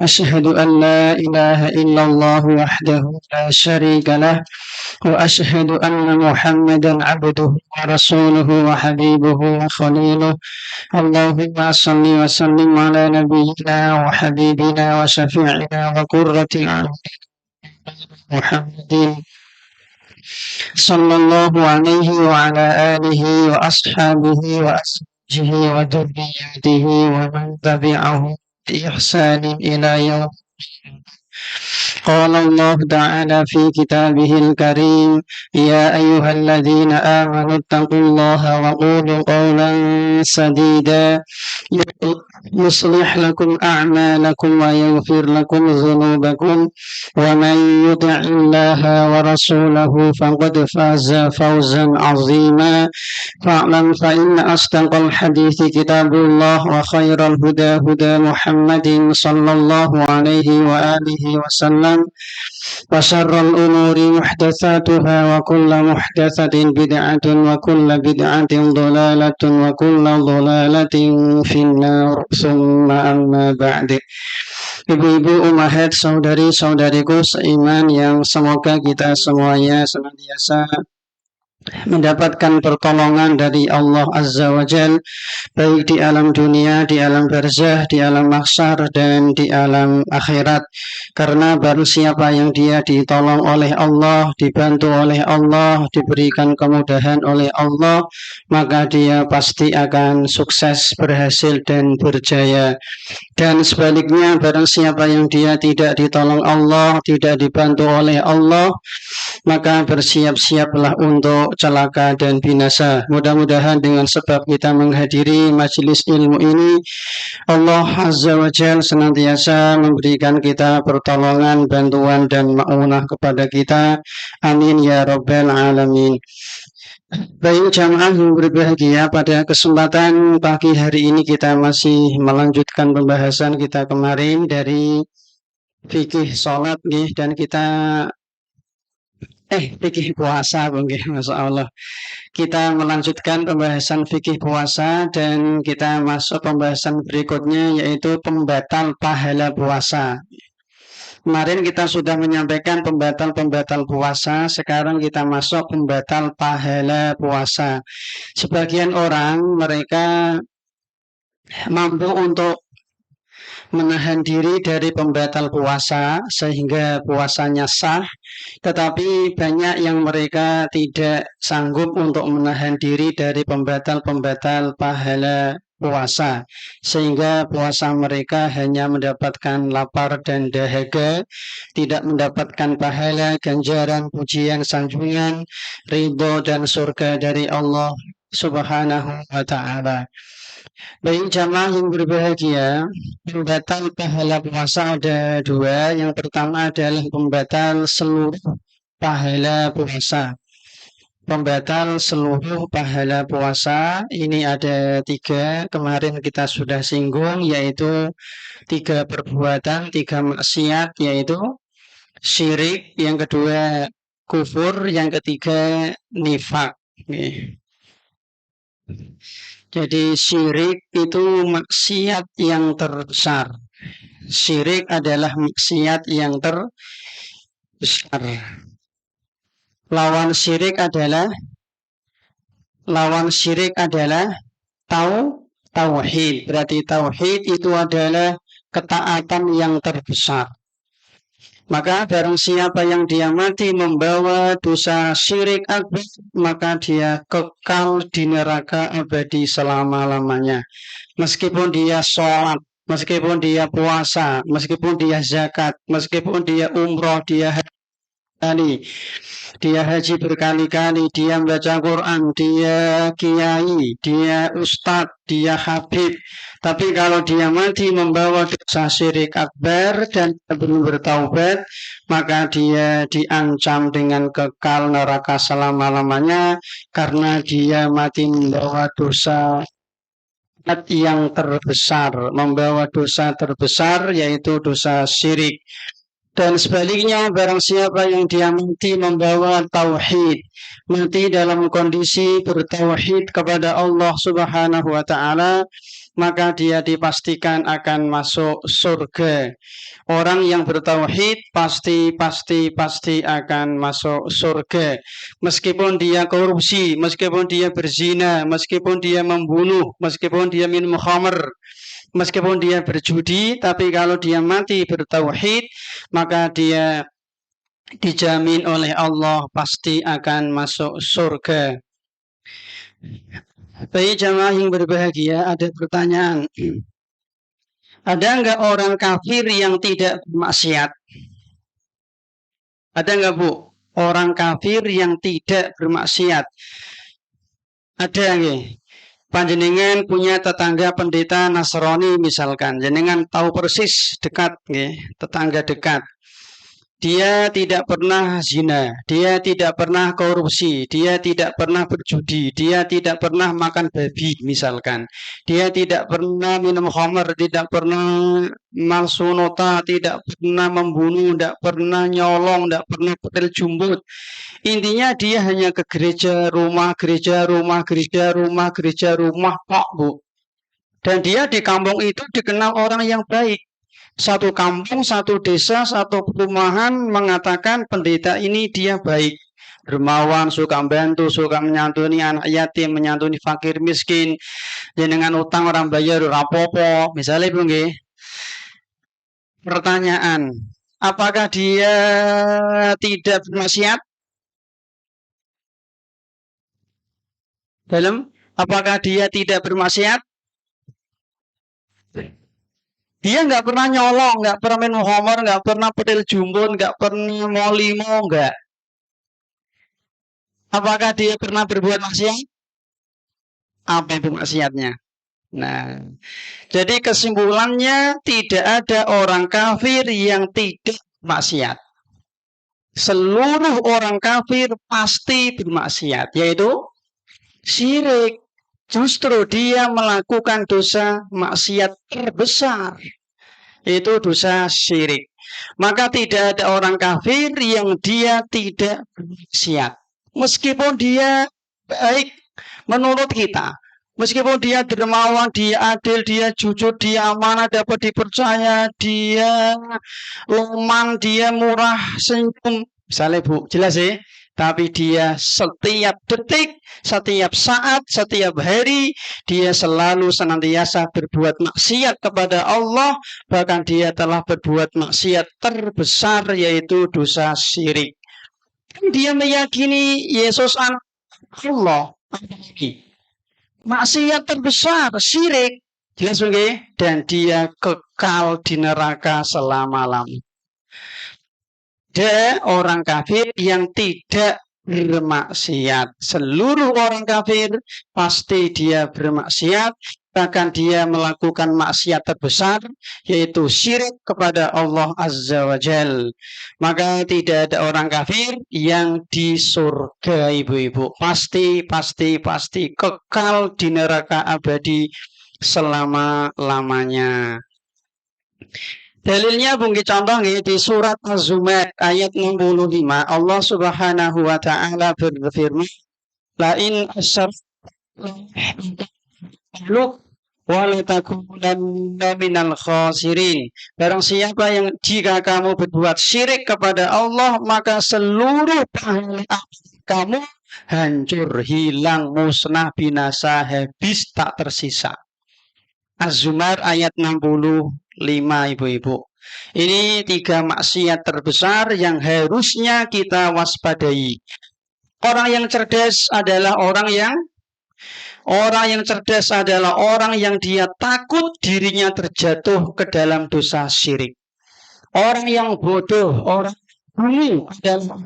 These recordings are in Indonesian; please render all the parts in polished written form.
أشهد أن لا إله إلا الله وحده لا شريك له وأشهد أن محمدا عبده ورسوله وحبيبه وخليله اللهم صل وسلم على نبينا وحبيبنا وشفيعنا وقرة أعيننا محمد صلى الله عليه وعلى آله وأصحابه وأزواجه وذرياته ومن تبعهم بإحسان إلى يوم. قال الله تعالى في كتابه الكريم: يا أيها الذين آمنوا اتقوا الله وقولوا قولا سديدا يصلح لكم أعمالكم ويغفر لكم ذنوبكم ومن يطع الله ورسوله فقد فاز فوزا عظيما. فاعلم فإن أصدق الحديث كتاب الله وخير الهدى هدى محمد صلى الله عليه وآله وسلم وشر الأمور محدثاتها وكل محدثة بدعة وكل بدعة ضلالة وكل ضلالة في النار ثم أما بعد. Ibu-ibu, umahat, saudari-saudariku seiman yang semoga kita semuanya senantiasa mendapatkan pertolongan dari Allah Azza wa Jal, baik di alam dunia, di alam barzah, di alam mahsyar, dan di alam akhirat. Karena baru siapa yang dia ditolong oleh Allah, dibantu oleh Allah, diberikan kemudahan oleh Allah, maka dia pasti akan sukses, berhasil, dan berjaya. Dan sebaliknya, barang siapa yang dia tidak ditolong Allah, tidak dibantu oleh Allah, maka bersiap-siaplah untuk celaka dan binasa. Mudah-mudahan dengan sebab kita menghadiri majelis ilmu ini, Allah Azza wa Jalla senantiasa memberikan kita pertolongan, bantuan, dan ma'unah kepada kita. Amin ya rabbal alamin. Baik jamaah yang berbahagia, pada kesempatan pagi hari ini kita masih melanjutkan pembahasan kita kemarin dari fikih sholat dan kita fikih puasa, Masya Allah. Kita melanjutkan pembahasan fikih puasa dan kita masuk pembahasan berikutnya, yaitu pembatal pahala puasa. Kemarin kita sudah menyampaikan pembatal-pembatal puasa, sekarang kita masuk pembatal pahala puasa. Sebagian orang mereka mampu untuk menahan diri dari pembatal puasa sehingga puasanya sah, tetapi banyak yang mereka tidak sanggup untuk menahan diri dari pembatal-pembatal pahala puasa, sehingga puasa mereka hanya mendapatkan lapar dan dahaga, tidak mendapatkan pahala, ganjaran, pujian, sanjungan, ridho dan surga dari Allah Subhanahu wa ta'ala. Baik jamaah yang berbahagia, pembatal pahala puasa ada dua. Yang pertama adalah pembatal seluruh pahala puasa. Pembatal seluruh pahala puasa ini ada tiga. Kemarin kita sudah singgung, yaitu tiga perbuatan, tiga maksiat, yaitu syirik, yang kedua kufur, yang ketiga nifak. Jadi syirik itu maksiat yang terbesar. Syirik adalah maksiat yang terbesar. Lawan syirik adalah tauhid. Berarti tauhid itu adalah ketaatan yang terbesar. Maka barang siapa yang dia mati membawa dosa syirik akbar, maka dia kekal di neraka abadi selama-lamanya. Meskipun dia sholat, meskipun dia puasa, meskipun dia zakat, meskipun dia umroh, dia haji berkali-kali, dia membaca Quran, dia kiai, dia ustadz, dia habib. Tapi kalau dia mati membawa dosa syirik akbar dan belum bertaubat, maka dia diancam dengan kekal neraka selama-lamanya, karena dia mati membawa dosa yang terbesar, yaitu dosa syirik. Dan sebaliknya barang siapa yang dia mati membawa tauhid, mati dalam kondisi bertauhid kepada Allah Subhanahu wa taala, maka dia dipastikan akan masuk surga. Orang yang bertauhid pasti akan masuk surga. Meskipun dia korupsi, meskipun dia berzina, meskipun dia membunuh, meskipun dia minum khamr, meskipun dia berjudi, tapi kalau dia mati bertauhid, maka dia dijamin oleh Allah pasti akan masuk surga. Baik jamaah yang berbahagia, ada pertanyaan. Ada enggak orang kafir yang tidak bermaksiat? Ada enggak, Bu? Orang kafir yang tidak bermaksiat? Ada enggak? Panjenengan punya tetangga pendeta Nasrani misalkan, jenengan tahu persis dekat, tetangga dekat. Dia tidak pernah zina, dia tidak pernah korupsi, dia tidak pernah berjudi, dia tidak pernah makan babi misalkan. Dia tidak pernah minum khamr, tidak pernah malsu nota, tidak pernah membunuh, tidak pernah nyolong, tidak pernah petil jumbut. Intinya dia hanya ke gereja, rumah, gereja, rumah, gereja, rumah, gereja, rumah, Pak, Bu. Dan dia di kampung itu dikenal orang yang baik. Satu kampung, satu desa, satu perumahan mengatakan pendeta ini dia baik, dermawan, suka membantu, suka menyantuni anak yatim, menyantuni fakir miskin, jenengan utang orang bayar rapopo, misalnya Bu nggih. Pertanyaan, apakah dia tidak bermaksiat? Apakah dia tidak bermaksiat? Dia nggak pernah nyolong, nggak pernah minum khamr, nggak pernah petil jumbun, nggak pernah molimo, nggak. Apakah dia pernah berbuat maksiat? Apa itu maksiatnya? Nah, jadi kesimpulannya tidak ada orang kafir yang tidak maksiat. Seluruh orang kafir pasti bermaksiat, yaitu syirik. Justru dia melakukan dosa maksiat terbesar, yaitu dosa syirik. Maka tidak ada orang kafir yang dia tidak bermaksiat. Meskipun dia baik menurut kita, meskipun dia dermawan, dia adil, dia jujur, dia amanah, dapat dipercaya, dia loman, dia murah senyum. Misalnya Bu, jelas ya? Tapi dia setiap detik, setiap saat, setiap hari, dia selalu senantiasa berbuat maksiat kepada Allah. Bahkan dia telah berbuat maksiat terbesar, yaitu dosa syirik. Dia meyakini Yesus anak Allah. Maksiat terbesar, syirik. Jelas okay? Dan dia kekal di neraka selama-lamanya. Ada orang kafir yang tidak bermaksiat. Seluruh orang kafir pasti dia bermaksiat, bahkan dia melakukan maksiat terbesar, yaitu syirik kepada Allah Azza wa Jal. Maka tidak ada orang kafir yang di surga, ibu-ibu. Pasti kekal di neraka abadi selama-lamanya. Dalilnya bungki contoh di surat Az-Zumar ayat 65. Allah Subhanahu wa taala berfirman, "La in asyrakta wa la takunanna minal khasirin." Barang siapa yang jika kamu berbuat syirik kepada Allah, maka seluruh pahala kamu hancur, hilang, musnah, binasa, habis, tak tersisa. Az-Zumar ayat 65, ibu-ibu. Ini 3 maksiat terbesar yang harusnya kita waspadai. Orang yang cerdas adalah orang yang cerdas adalah orang yang dia takut dirinya terjatuh ke dalam dosa syirik. Orang yang bodoh, orang ini adalah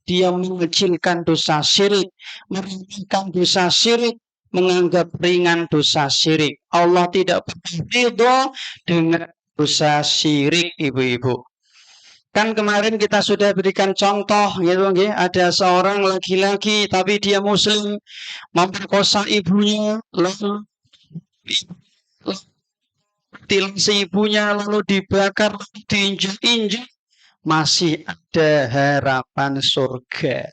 dia mengecilkan dosa syirik, meremehkan dosa syirik, menganggap ringan dosa syirik. Allah tidak pernah ridho dengan dosa syirik, ibu-ibu. Kan kemarin kita sudah berikan contoh, gitu, ada seorang laki-laki tapi dia muslim memperkosa ibunya, lalu mutilasi ibunya, lalu dibakar, lalu diinjak-injak, masih ada harapan surga.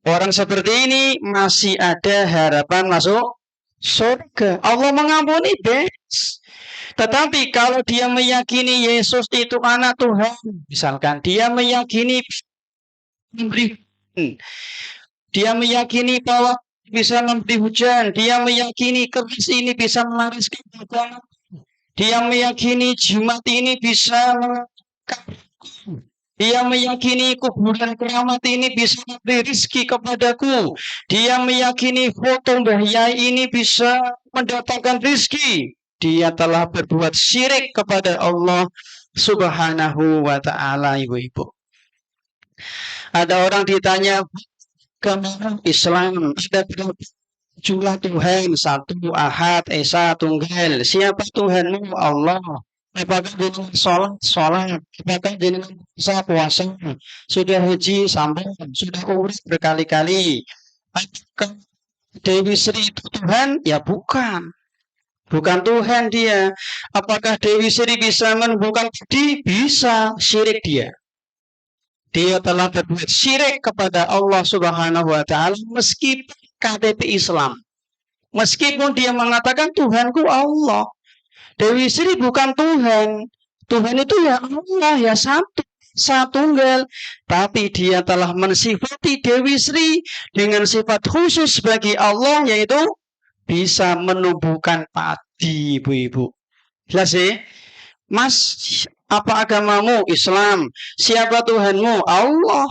Orang seperti ini masih ada harapan masuk surga. Allah mengampuni bebas. Tetapi kalau dia meyakini Yesus itu anak Tuhan, misalkan dia meyakini dia meyakini bahwa bisa memberi hujan, dia meyakini keris ini bisa melariskan dagangan, dia meyakini jimat ini bisa dia meyakini kuburan keramat ini bisa memberi rezeki kepadaku. Dia meyakini foto Mbah Yai ini bisa mendapatkan rezeki. Dia telah berbuat syirik kepada Allah Subhanahu wa ta'ala, ibu-ibu. Ada orang ditanya, kemana Islam? Ada berapa jumlah Tuhan? Satu, Ahad, Esa, Tunggal. Siapa Tuhanmu? Allah. Apakah jenengan sholat, apakah jenengan puasa, sudah haji sampai, sudah umrah berkali-kali. Apakah Dewi Sri itu Tuhan? Ya bukan. Bukan Tuhan dia. Apakah Dewi Sri bisa menyembuhkan budi? Bisa. Syirik dia. Dia telah berbuat syirik kepada Allah Subhanahu wa ta'ala meskipun KTP Islam. Meskipun dia mengatakan Tuhanku Allah. Dewi Sri bukan Tuhan. Tuhan itu ya Allah, ya Satunggal. Tapi dia telah mensifati Dewi Sri dengan sifat khusus bagi Allah, yaitu bisa menumbuhkan padi, ibu-ibu. Jelas ya? Mas, apa agamamu? Islam. Siapa Tuhanmu? Allah.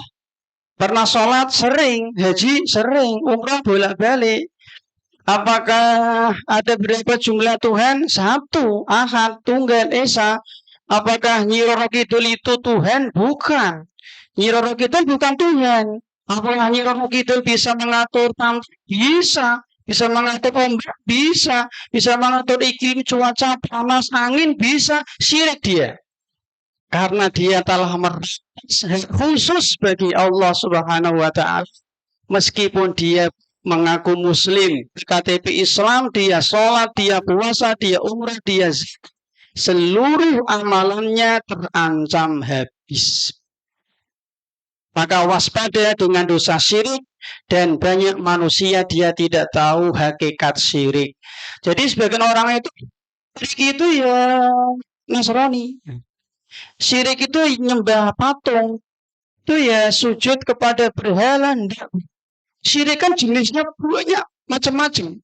Pernah sholat? Sering. Haji? Sering. Umrah bolak-balik. Apakah ada berapa jumlah Tuhan? Satu, Ahad, Tunggal, Esa. Apakah Nyi Roro Kidul itu Tuhan? Bukan. Nyi Roro Kidul bukan Tuhan. Apakah Nyi Roro Kidul bisa mengatur tanah? Bisa. Bisa mengatur ombak? Bisa. Bisa mengatur iklim, cuaca, panas, angin? Bisa. Syirik dia. Karena dia telah khusus bagi Allah Subhanahu wa ta'ala. Meskipun dia mengaku muslim, KTP Islam, dia sholat, dia puasa, dia umrah, dia zakat. Seluruh amalannya terancam habis. Maka waspada dengan dosa syirik, dan banyak manusia dia tidak tahu hakikat syirik. Jadi sebagian orang itu syirik itu ya Nasrani. Syirik itu nyembah patung. Itu ya sujud kepada berhala. Syirik kan jenisnya banyak, macam-macam.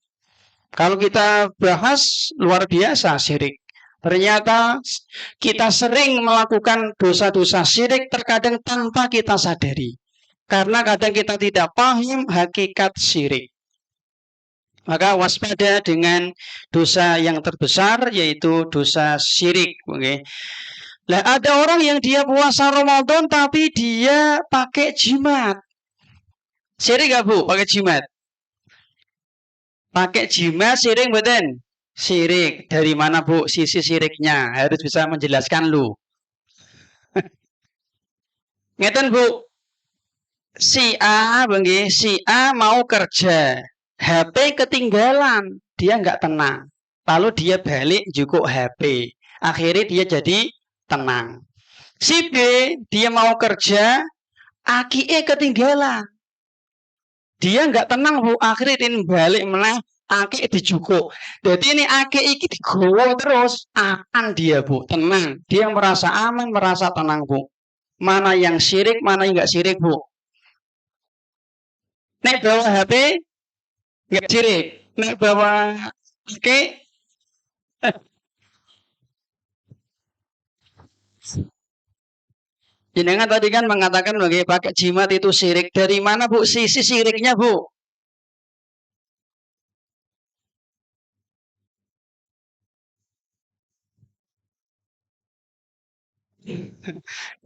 Kalau kita bahas luar biasa syirik. Ternyata kita sering melakukan dosa-dosa syirik terkadang tanpa kita sadari. Karena kadang kita tidak paham hakikat syirik. Maka waspada dengan dosa yang terbesar, yaitu dosa syirik. Okay. Nah, ada orang yang dia puasa Ramadan tapi dia pakai jimat. Syirik gak bu? Pakai jimat? Pakai jimat syirik betul? Syirik. Dari mana bu? Sisi syiriknya harus bisa menjelaskan lu. Ngeten bu. Si A mau kerja. HP ketinggalan. Dia nggak tenang. Lalu dia balik jukuk HP. Akhirnya dia jadi tenang. Si B dia mau kerja. AKE ketinggalan. Dia nggak tenang bu, akhirnya ini balik menang, ake dijukuk. Jadi ini ake iki digowo terus, aman dia bu, tenang. Dia merasa aman, merasa tenang bu. Mana yang syirik, mana yang nggak syirik bu. Nek bawa HP nggak syirik, nek bawa ake jenengan tadi kan mengatakan bagi pakai jimat itu syirik. Dari mana bu sisi syiriknya bu?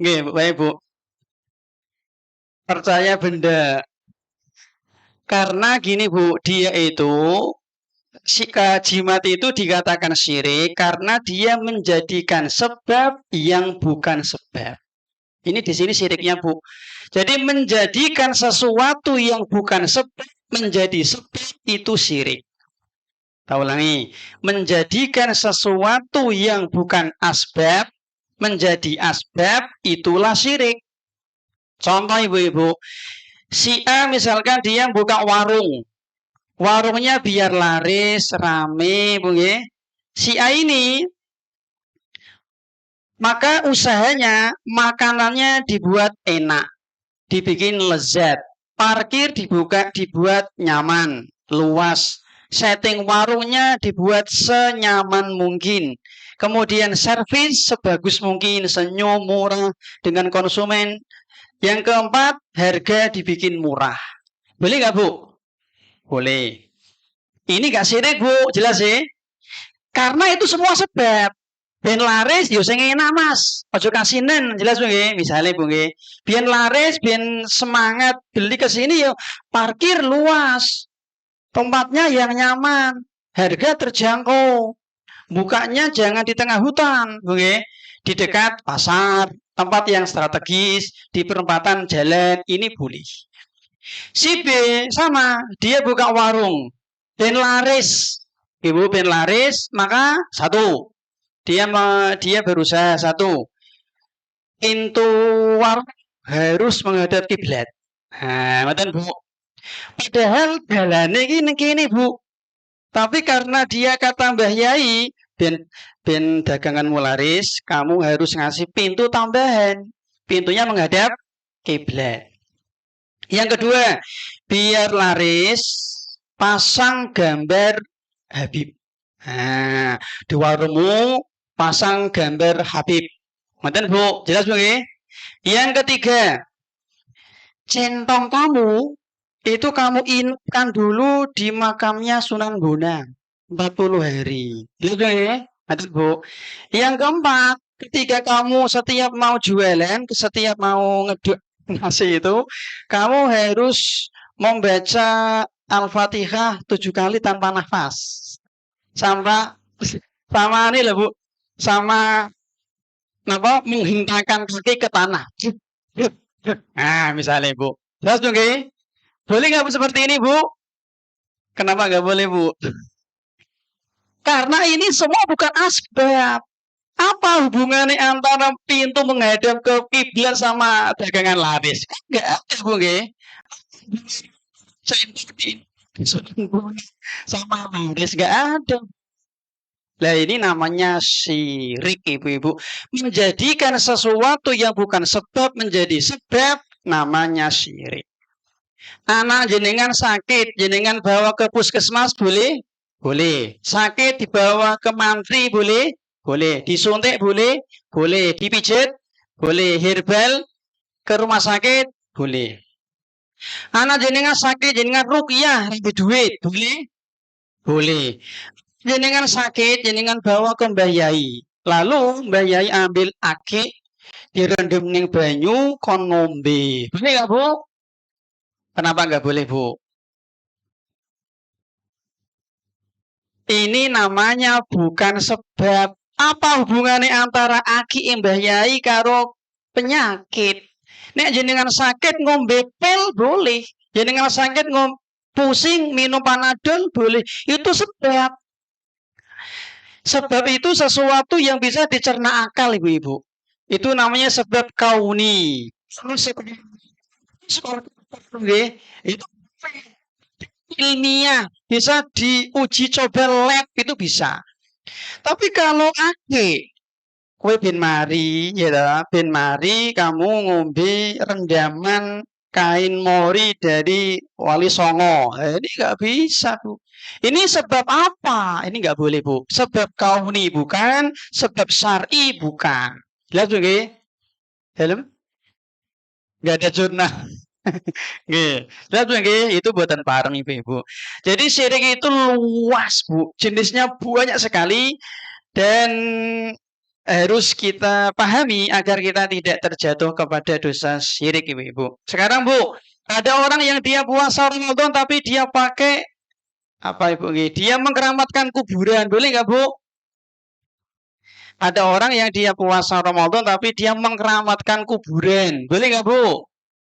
Nggih, baik bu. Percaya benda. Karena gini bu, dia itu jimat itu dikatakan syirik karena dia menjadikan sebab yang bukan sebab. Ini di sini syiriknya bu. Jadi menjadikan sesuatu yang bukan sebab menjadi sebab itu syirik. Kita ulangi. Menjadikan sesuatu yang bukan asbab menjadi asbab, itulah syirik. Contoh ibu-ibu, si A misalkan dia buka warung, warungnya biar laris, rame, Bu nggih. Si A ini maka usahanya makanannya dibuat enak, dibikin lezat, parkir dibuat nyaman, luas, setting warungnya dibuat senyaman mungkin. Kemudian servis sebagus mungkin, senyum, murah dengan konsumen. Yang keempat, harga dibikin murah. Boleh nggak Bu? Boleh. Ini nggak sirik Bu, jelas sih. Karena itu semua sebab. Ben laris yo sing enak Mas. Ojo kasinen, jelas Bu nggih. Misale Bu nggih, biyen laris, biyen semangat beli ke sini yo parkir luas. Tempatnya yang nyaman, harga terjangkau. Bukanya jangan di tengah hutan, Bu nggih. Di dekat pasar, tempat yang strategis, di perempatan jalan, ini boleh. Si B sama, dia buka warung, ben laris. Ibu ben laris, maka satu, dia berusaha satu, pintu warung harus menghadap kiblat. Nah, ngoten Bu. Padahal dalane iki kene Bu. Tapi karena dia kata Mbah Yai, ben daganganmu laris, kamu harus ngasih pintu tambahan. Pintunya menghadap kiblat. Yang kedua, biar laris, pasang gambar Habib. Nah, di warungmu pasang gambar Habib. Ngoten Bu, jelas Bu nggih? Yang ketiga, centong kamu itu kamu inapkan dulu di makamnya Sunan Bonang 40 hari. Jelas Bu nggih? Ngoten Bu. Yang keempat, ketika kamu setiap mau jualan, setiap mau ngeduk nasi itu, kamu harus membaca Al-Fatihah 7 kali tanpa nafas. Sama ini loh Bu, sama apa menghentakkan kaki ke tanah. Nah, misalnya Bu. Jelas Bu nggih? Boleh nggak Bu seperti ini Bu? Kenapa nggak boleh Bu? Karena ini semua bukan asbab. Apa hubungannya antara pintu menghadap ke kiblat sama dagangan laris? Enggak ada Bu nggih. Sama laris enggak ada. Nah ini namanya syirik ibu-ibu. Menjadikan sesuatu yang bukan sebab menjadi sebab namanya syirik. Anak jenengan sakit, jenengan bawa ke puskesmas boleh? Boleh. Sakit dibawa ke mantri boleh? Boleh. Disuntik boleh? Boleh. Dipijit? Boleh. Herbal ke rumah sakit? Boleh. Anak jenengan sakit, jenengan ruqyah, ambil duit, boleh? Boleh. Jenengan sakit, jenengan bawa ke Mbah Yai. Lalu Mbah Yai ambil akik, direndam ning banyu, kon ngombe. Boleh nggak Bu? Kenapa nggak boleh Bu? Ini namanya bukan sebab. Apa hubungannya antara aki Mbah Yai karo penyakit? Nek jenengan sakit ngombe pil boleh. Jenengan sakit pusing minum panadol boleh. Itu sebab. Sebab itu sesuatu yang bisa dicerna akal ibu-ibu. Itu namanya sebab kauni. Itu ilmiah, bisa diuji coba lab itu bisa. Tapi kalau kue bin mari, ya bin mari kamu ngombe rendaman kain mori dari Wali Songo. Ini nggak bisa Bu. Ini sebab apa? Ini nggak boleh Bu. Sebab kauni bukan, sebab syar'i bukan. Jelas Bu nggih? Helm? Nggak ada jurnal. Nggih. Jelas Bu nggih? Itu buatan pareng Ibu-ibu. Jadi syirik itu luas Bu. Jenisnya banyak sekali dan harus kita pahami agar kita tidak terjatuh kepada dosa syirik ibu-ibu. Sekarang Bu, ada orang yang dia puasa Ramadan tapi dia pakai apa Ibu? Dia mengkeramatkan kuburan, boleh nggak Bu? Ada orang yang dia puasa Ramadan tapi dia mengkeramatkan kuburan, boleh nggak Bu?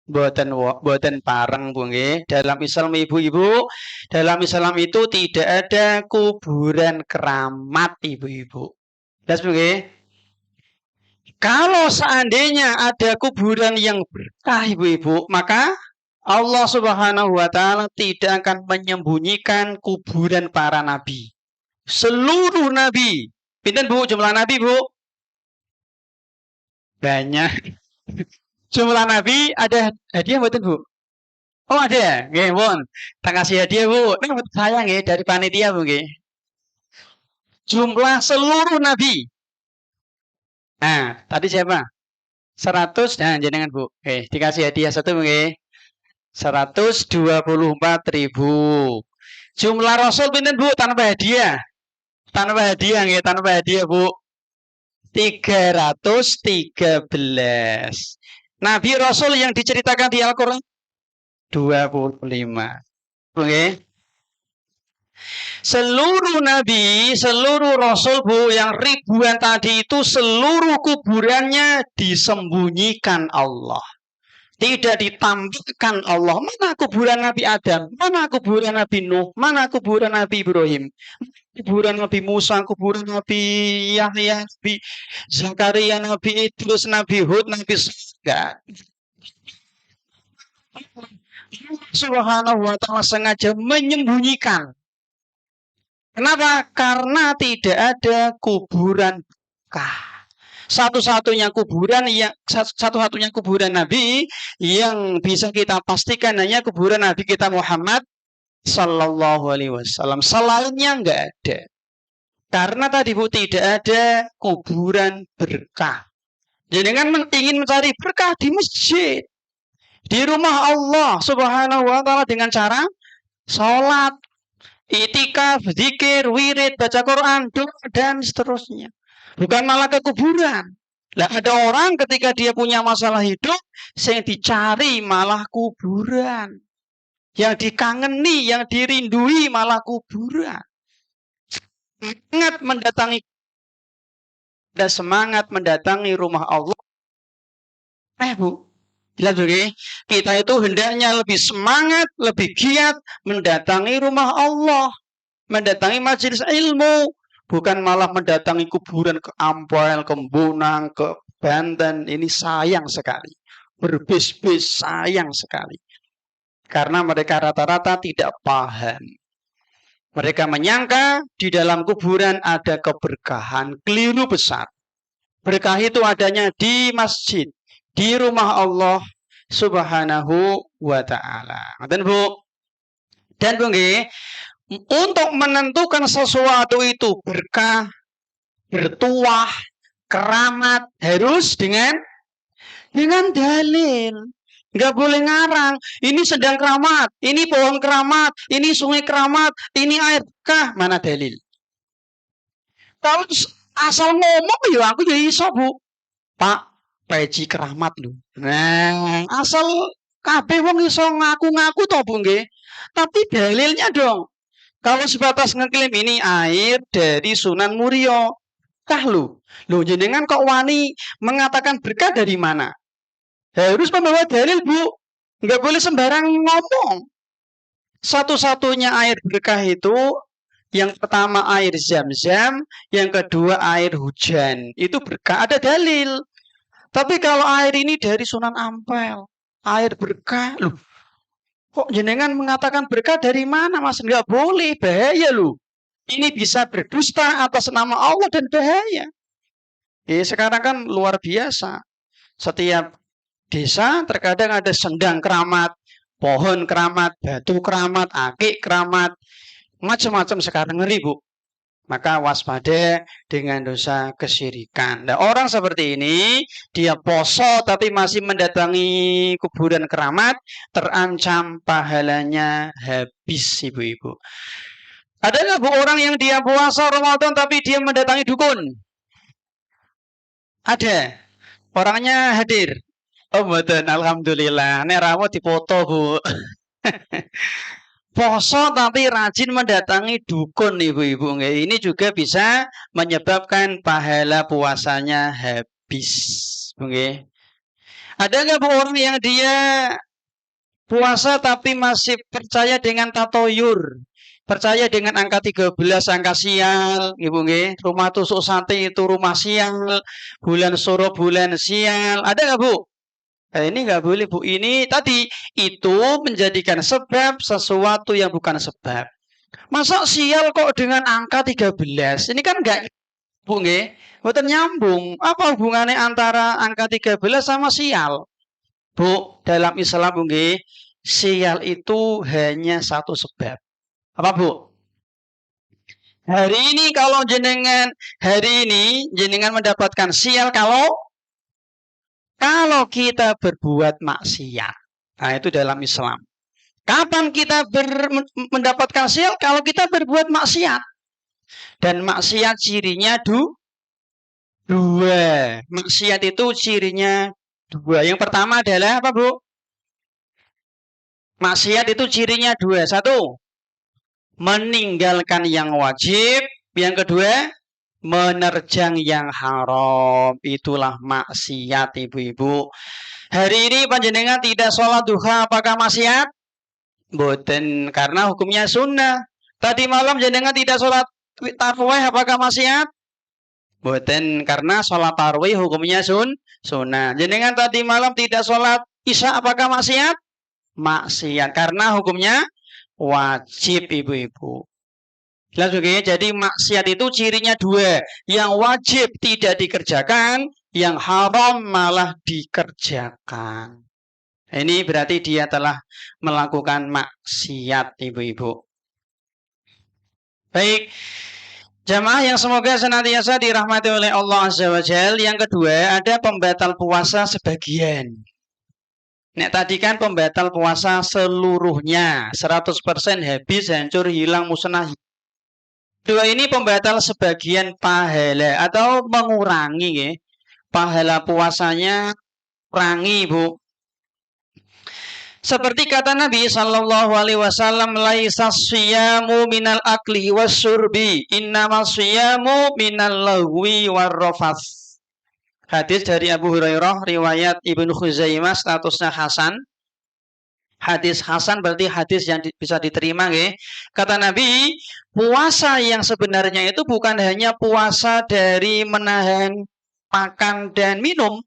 Buatan pareng Bu nggih. Dalam Islam ibu-ibu, dalam Islam itu tidak ada kuburan keramat ibu-ibu. Jelas Bu nggih? Kalau seandainya ada kuburan yang berkah ibu-ibu, maka Allah Subhanahu wa taala tidak akan menyembunyikan kuburan para nabi. Seluruh nabi. Pinten Bu jumlah nabi, Bu? Banyak. Jumlah nabi ada hadiah mboten, Bu? Oh, ada. Nggih, pun. Tak kasih hadiah, Bu. Ini saya nggih dari panitia, Bu nggih. Jumlah seluruh nabi. Nah, tadi siapa? 100. Nah, jenengan, Bu. Oke, dikasih hadiah satu, Bu nggih. 124.000. Jumlah rasul pinten, Bu, tanpa hadiah? Tanpa hadiah nggih, tanpa hadiah, Bu. 313. Nabi Rasul yang diceritakan di Al-Qur'an 25. Oke. Seluruh nabi, seluruh rasul Bu yang ribuan tadi itu seluruh kuburannya disembunyikan Allah. Tidak ditampilkan Allah. Mana kuburan Nabi Adam? Mana kuburan Nabi Nuh? Mana kuburan Nabi Ibrahim? Kuburan Nabi Musa, kuburan Nabi Yahya, Nabi Zakaria, Nabi Idris, Nabi Hud, Nabi Enggak. Subhanahu wa ta'ala sengaja menyembunyikan. Kenapa? Karena tidak ada kuburan bekah. Satu-satunya kuburan Nabi yang bisa kita pastikan hanya kuburan Nabi kita Muhammad Sallallahu Alaihi Wasallam. Selainnya nggak ada. Karena tadi Bu tidak ada kuburan berkah. Jadi kan ingin mencari berkah di masjid, di rumah Allah Subhanahu Wa Taala dengan cara sholat, itikaf, zikir, wirid, baca Quran, doa dan seterusnya. Bukan malah ke kuburan. Lah ada orang ketika dia punya masalah hidup, yang dicari malah kuburan. Yang dikangeni, yang dirindui malah kuburan. Semangat mendatangi rumah Allah. Bu, jelas begini, kita itu hendaknya lebih semangat, lebih giat mendatangi rumah Allah, mendatangi majelis ilmu, bukan malah mendatangi kuburan ke Ampel, ke Bonang, ke Banten. Ini sayang sekali. Berbis-bis sayang sekali. Karena mereka rata-rata tidak paham. Mereka menyangka di dalam kuburan ada keberkahan. Keliru besar. Berkah itu adanya di masjid, di rumah Allah Subhanahu wa ta'ala. Dan Bu, untuk menentukan sesuatu itu berkah, bertuah, keramat harus dengan dalil. Nggak boleh ngarang. Ini sedang keramat, ini pohon keramat, ini sungai keramat, ini air berkah. Mana dalil? Kalau asal ngomong ya aku jadi iso, Bu. Pak, peci keramat lho. Nah, asal kabeh wong iso ngaku-ngaku to, Bu nggih. Tapi dalilnya dong. Kalau sebatas ngeklaim ini air dari Sunan Muria, kah lu? Loh jenengan kok wani mengatakan berkah dari mana? Harus membawa dalil, Bu. Nggak boleh sembarang ngomong. Satu-satunya air berkah itu yang pertama air zam-zam, yang kedua air hujan. Itu berkah, ada dalil. Tapi kalau air ini dari Sunan Ampel, air berkah, loh. Kok jenengan mengatakan berkah dari mana, Mas? Nggak boleh, bahaya loh. Ini bisa berdusta atas nama Allah dan bahaya. Sekarang kan luar biasa. Setiap desa terkadang ada sendang keramat, pohon keramat, batu keramat, akik keramat, macam-macam sekarang, ngeri, Bu. Maka waspada dengan dosa kesyirikan. Nah, orang seperti ini, dia poso tapi masih mendatangi kuburan keramat, terancam pahalanya habis, ibu-ibu. Ada nggak, Bu, orang yang dia puasa Ramadan tapi dia mendatangi dukun? Ada. Orangnya hadir. Oh, betul. Alhamdulillah. Nek rawo dipoto, Bu. Poso tapi rajin mendatangi dukun, ibu-ibu. Ini juga bisa menyebabkan pahala puasanya habis. Ada nggak, Bu, orang yang dia puasa tapi masih percaya dengan tatoyur? Percaya dengan angka 13, angka sial, Ibu nggih. Rumah tusuk sate itu rumah sial, bulan suro bulan sial. Ada nggak Bu? Nah, ini nggak boleh Bu. Ini tadi itu menjadikan sebab sesuatu yang bukan sebab. Masa sial kok dengan angka 13? Ini kan nggak Bu nggih. Mboten nyambung. Apa hubungannya antara angka 13 sama sial? Bu, dalam Islam Bu nggih, sial itu hanya satu sebab. Apa Bu? Hari ini jenengan mendapatkan sial kalau kita berbuat maksiat. Nah, itu dalam Islam. Kapan kita mendapatkan sial? Kalau kita berbuat maksiat. Dan maksiat cirinya dua. Maksiat itu cirinya dua. Yang pertama adalah apa, Bu? Maksiat itu cirinya dua. Satu, meninggalkan yang wajib. Yang kedua, menerjang yang haram. Itulah maksiat, Ibu-ibu. Hari ini panjenengan tidak sholat duha, apakah maksiat? Boten, karena hukumnya sunnah. Tadi malam jenengan tidak sholat tarawih, apakah maksiat? Boten, karena sholat tarawih hukumnya sunnah. Jenengan tadi malam tidak sholat isya, apakah maksiat? Maksiat, karena hukumnya wajib, Ibu-ibu. Jelas begini, jadi maksiat itu cirinya dua. Yang wajib tidak dikerjakan, yang haram malah dikerjakan. Ini berarti dia telah melakukan maksiat, Ibu-ibu. Baik, jamaah yang semoga senantiasa dirahmati oleh Allah Azza wa Jalla. Yang kedua, ada pembatal puasa sebagian. Nek tadi kan pembatal puasa seluruhnya, 100% habis, hancur, hilang, musnah. Dua ini pembatal sebagian pahala atau mengurangi ya. Pahala puasanya kurangi, Bu. Seperti kata Nabi sallallahu alaihi wasallam, laisa siyamu minal akli wasyurbi, innamas siyamu minal lahwi warrafats. Hadis dari Abu Hurairah riwayat Ibnu Khuzaimah, statusnya hasan. Hadis hasan berarti hadis yang bisa diterima ya. Kata Nabi, puasa yang sebenarnya itu bukan hanya puasa dari menahan makan dan minum.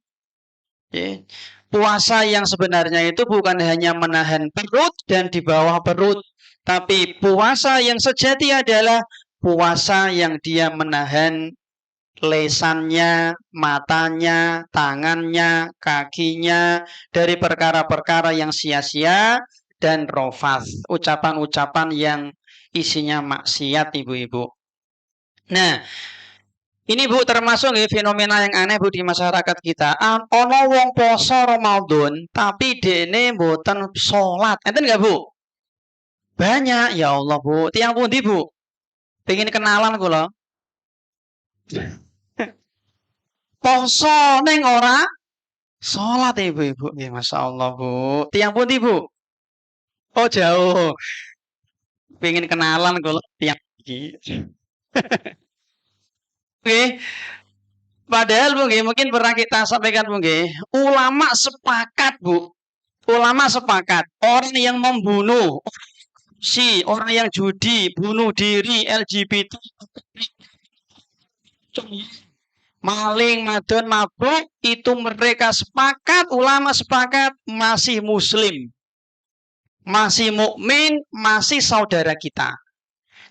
Ya. Puasa yang sebenarnya itu bukan hanya menahan perut dan di bawah perut, tapi puasa yang sejati adalah puasa yang dia menahan lesannya, matanya, tangannya, kakinya dari perkara-perkara yang sia-sia dan rofas, ucapan-ucapan yang isinya maksiat, Ibu-ibu. Nah, ini Bu termasuk fenomena yang aneh Bu di masyarakat kita. Ono wong poso Ramadan tapi dene mboten salat. Enten enggak Bu? Banyak, ya Allah Bu. Tiang pundi Bu? Pengen kenalan kula. Poso neng ora salat Ibu-ibu. Ya Masya Allah Bu. Tiang pundi Bu? Oh jauh. Pengen kenalan kula tiang iki. Oke. Padahal Bu mungkin pernah kita sampaikan Bu ulama sepakat Bu. Ulama sepakat orang yang membunuh orang yang judi, bunuh diri, LGBT, maling, madon, mabuk, itu mereka sepakat, ulama sepakat masih muslim, masih mukmin, masih saudara kita.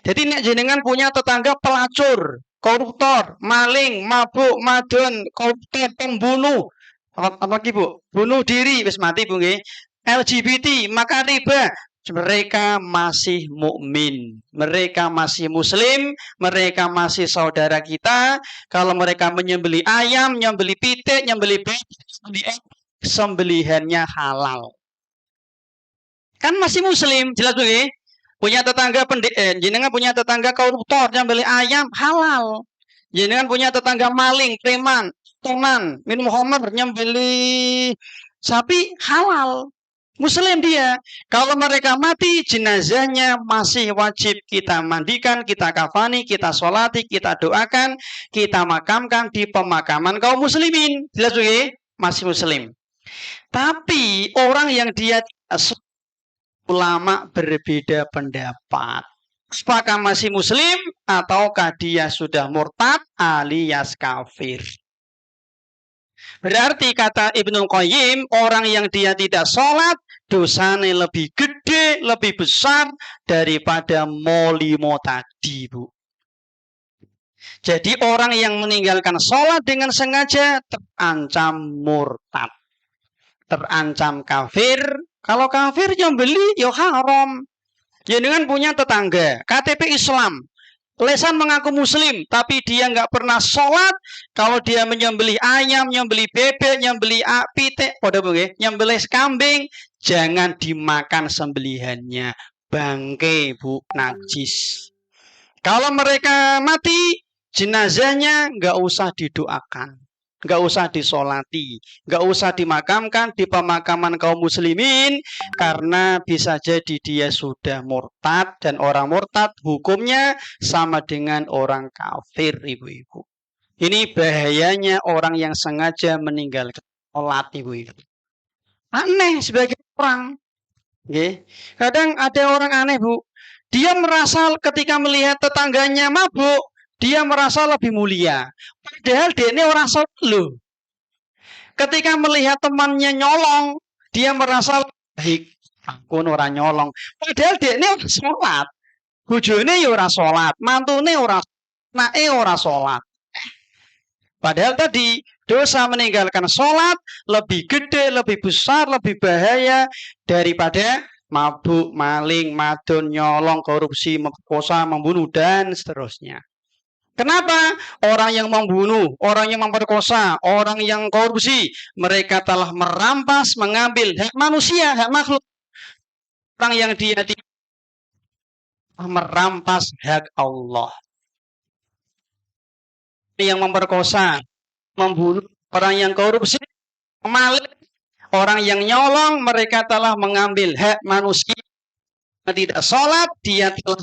Jadi nek jenengan punya tetangga pelacur, koruptor, maling, mabuk, madon, koruptor, pembunuh, apa lagi Bu? Bunuh diri, wis mati Bu nggih. LGBT, maka riba, mereka masih mukmin, mereka masih muslim, mereka masih saudara kita. Kalau mereka menyembelih ayam, menyembelih pitik, menyembelih babi, sembelihannya halal. Kan masih muslim, jelas begini. Punya tetangga jenengan punya tetangga koruptor, nyembelih ayam halal. Jenengan punya tetangga maling, preman, tonan, minum homer, nyembelih sapi halal. Muslim dia. Kalau mereka mati, jenazahnya masih wajib kita mandikan, kita kafani, kita sholati, kita doakan, kita makamkan di pemakaman kaum muslimin. Jelas ya? Masih muslim. Tapi orang yang dia ulama berbeda pendapat. apakah masih muslim ataukah dia sudah murtad alias kafir. Berarti kata Ibnu Qayyim, orang yang dia tidak sholat, dosanya lebih gede, lebih besar daripada molimo tadi, Bu. Jadi orang yang meninggalkan sholat dengan sengaja terancam murtad, terancam kafir. Kalau kafir nyembeli ya haram. Ya dengan punya tetangga, KTP Islam, lesan mengaku muslim, tapi dia nggak pernah sholat. Kalau dia menyembelih ayam, nyembelih bebek, nyembelih pitik, nyembelih kambing, jangan dimakan sembelihannya. Bangke, Bu, najis. Kalau mereka mati, jenazahnya nggak usah didoakan, nggak usah disolati, nggak usah dimakamkan di pemakaman kaum muslimin, karena bisa jadi dia sudah murtad, dan orang murtad hukumnya sama dengan orang kafir, ibu-ibu. Ini bahayanya orang yang sengaja meninggalkan sholat, ibu-ibu. Aneh sebagai orang. Kadang ada orang aneh, Bu. Dia merasa ketika melihat tetangganya mabuk, dia merasa lebih mulia. Padahal dia ini orang sholat loh. Ketika melihat temannya nyolong, dia merasa baik. Aku orang nyolong. Padahal dia ini orang sholat. Bojone ya orang sholat. Mantune orang, nae orang sholat. Padahal tadi dosa meninggalkan sholat lebih gede, lebih besar, lebih bahaya daripada mabuk, maling, madon, nyolong, korupsi, memperkosa, membunuh, dan seterusnya. Kenapa? Orang yang membunuh, orang yang memperkosa, orang yang korupsi, mereka telah merampas, mengambil hak manusia, hak makhluk. Orang yang dia merampas hak Allah. Yang memperkosa, membunuh, orang yang korupsi, maling, orang yang nyolong, mereka telah mengambil hak manusia. Tidak sholat, dia telah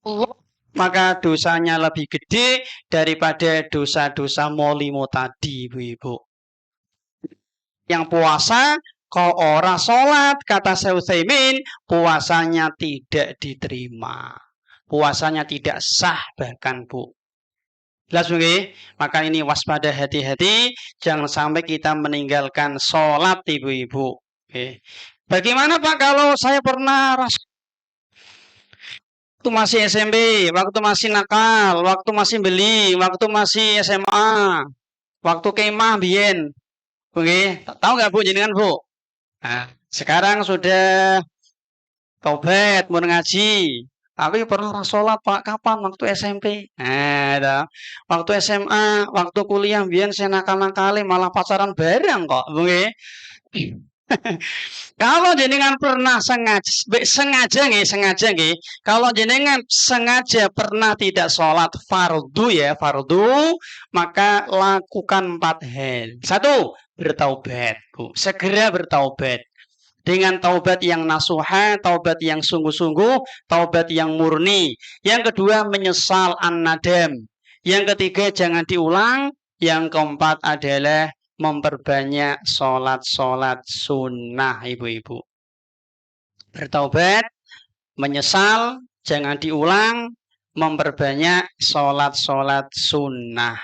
Allah, maka dosanya lebih gede daripada dosa-dosa molimo tadi, ibu-ibu. Yang puasa, kalau orang sholat, kata Syekh Utsaimin, puasanya tidak diterima. Puasanya tidak sah bahkan, Bu. Jelas, Bu? Maka ini waspada, hati-hati, jangan sampai kita meninggalkan sholat, ibu-ibu. Bagaimana, Pak, kalau saya pernah waktu masih SMP, waktu masih nakal, waktu masih beli, waktu masih SMA, waktu kemah biyen. Oke, tahu nggak, Bu, jenengan, Bu? Nah, sekarang sudah taubat, mau ngaji. Aku pernah sholat, Pak, kapan? Waktu SMP. Nah, waktu SMA, waktu kuliah biyen saya nakal-nakali malah pacaran bareng kok, Bu. Kalau jenengan pernah sengaja nggih. Kalau jenengan sengaja pernah tidak sholat fardu, maka lakukan 4 hal. 1, bertaubat, Bu. Segera bertaubat. Dengan taubat yang nasuha, taubat yang sungguh-sungguh, taubat yang murni. Yang kedua, menyesal an-nadam. Yang ketiga, jangan diulang. Yang keempat adalah memperbanyak sholat sunnah, ibu-ibu. Bertaubat, menyesal, jangan diulang, memperbanyak sholat sunnah.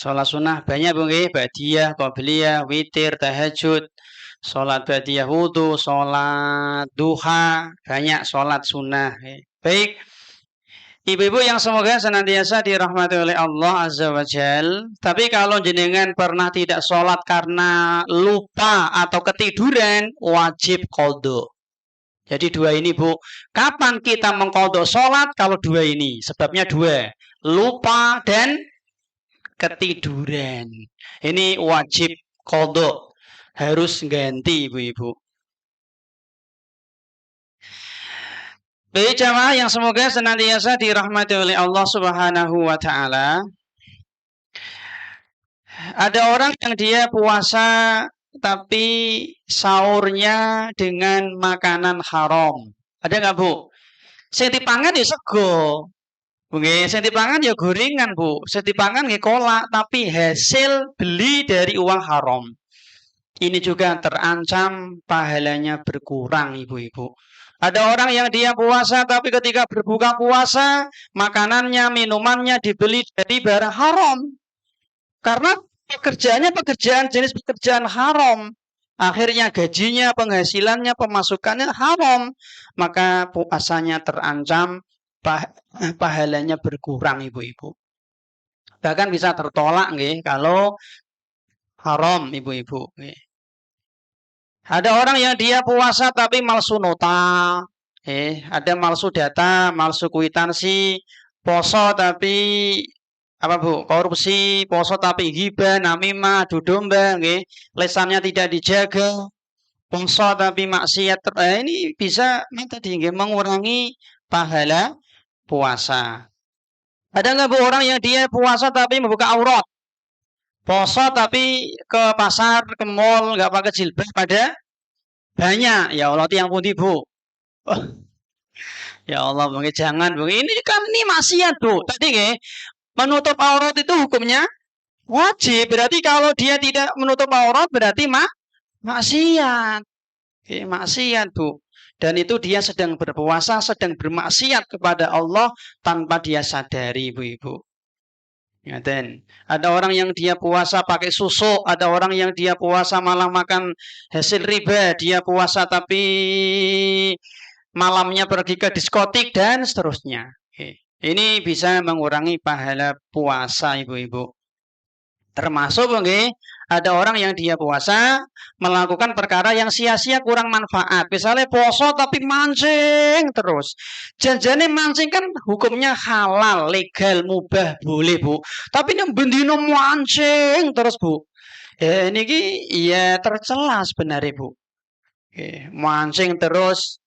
Sholat sunnah banyak, Bu, ba'diyah, qobliyah, witir, tahajud, sholat ba'diyah wudu, sholat duha, banyak sholat sunnah. Baik. Ibu-ibu yang semoga senantiasa dirahmati oleh Allah Azza wa Jal. Tapi kalau jenengan pernah tidak sholat karena lupa atau ketiduran, wajib qadha. Jadi 2 ini, Bu. Kapan kita mengqadha sholat? Kalau 2 ini. Sebabnya 2. Lupa dan ketiduran. Ini wajib qadha. Harus ganti, ibu-ibu. Baik, jamaah yang semoga senantiasa dirahmati oleh Allah Subhanahu wa Ta'ala. Ada orang yang dia puasa tapi sahurnya dengan makanan haram. Ada nggak, Bu? Sing dipangan ya sego. Nggih, sing dipangan ya gorengan, Bu. Sing dipangan nggih kolak, tapi hasil beli dari uang haram. ini juga terancam pahalanya berkurang, ibu-ibu. Ada orang yang dia puasa, tapi ketika berbuka puasa, makanannya, minumannya dibeli dari barang haram. Karena pekerjaannya pekerjaan jenis pekerjaan haram. Akhirnya gajinya, penghasilannya, pemasukannya haram. Maka puasanya terancam, pahalanya berkurang, ibu-ibu. Bahkan bisa tertolak nggih kalau haram, ibu-ibu. Ada orang yang dia puasa tapi malsu nota. Ada malsu data, malsu kwitansi, poso tapi apa Bu? Korupsi, poso tapi ghibah, namimah, adu domba, nggih. Lesannya tidak dijaga. Poso tapi maksiat. Ini bisa tadi nggih mengurangi pahala puasa. Ada nggak Bu orang yang dia puasa tapi membuka aurat? Poso tapi ke pasar, ke mall, nggak pakai jilbab, pada banyak. Ya Allah, tiang pundi Bu? Oh, ya Allah, Bu, jangan Bu. Ini kan ini maksiat Bu. Tadi nggih, menutup aurat itu hukumnya wajib. Berarti kalau dia tidak menutup aurat berarti maksiat. Maksiat Bu. Dan itu dia sedang berpuasa, sedang bermaksiat kepada Allah tanpa dia sadari, ibu-ibu. Ngaten. Ada orang yang dia puasa pakai susu, ada orang yang dia puasa malah makan hasil riba, dia puasa tapi malamnya pergi ke diskotik dan seterusnya. Ini bisa mengurangi pahala puasa, ibu-ibu. Termasuk ada orang yang dia puasa melakukan perkara yang sia-sia, kurang manfaat. Misalnya poso tapi mancing terus. Janjane mancing kan hukumnya halal, legal, mubah, boleh Bu. Tapi ini bendino mancing terus Bu. Ini ya tercela sebenarnya Bu. Mancing terus.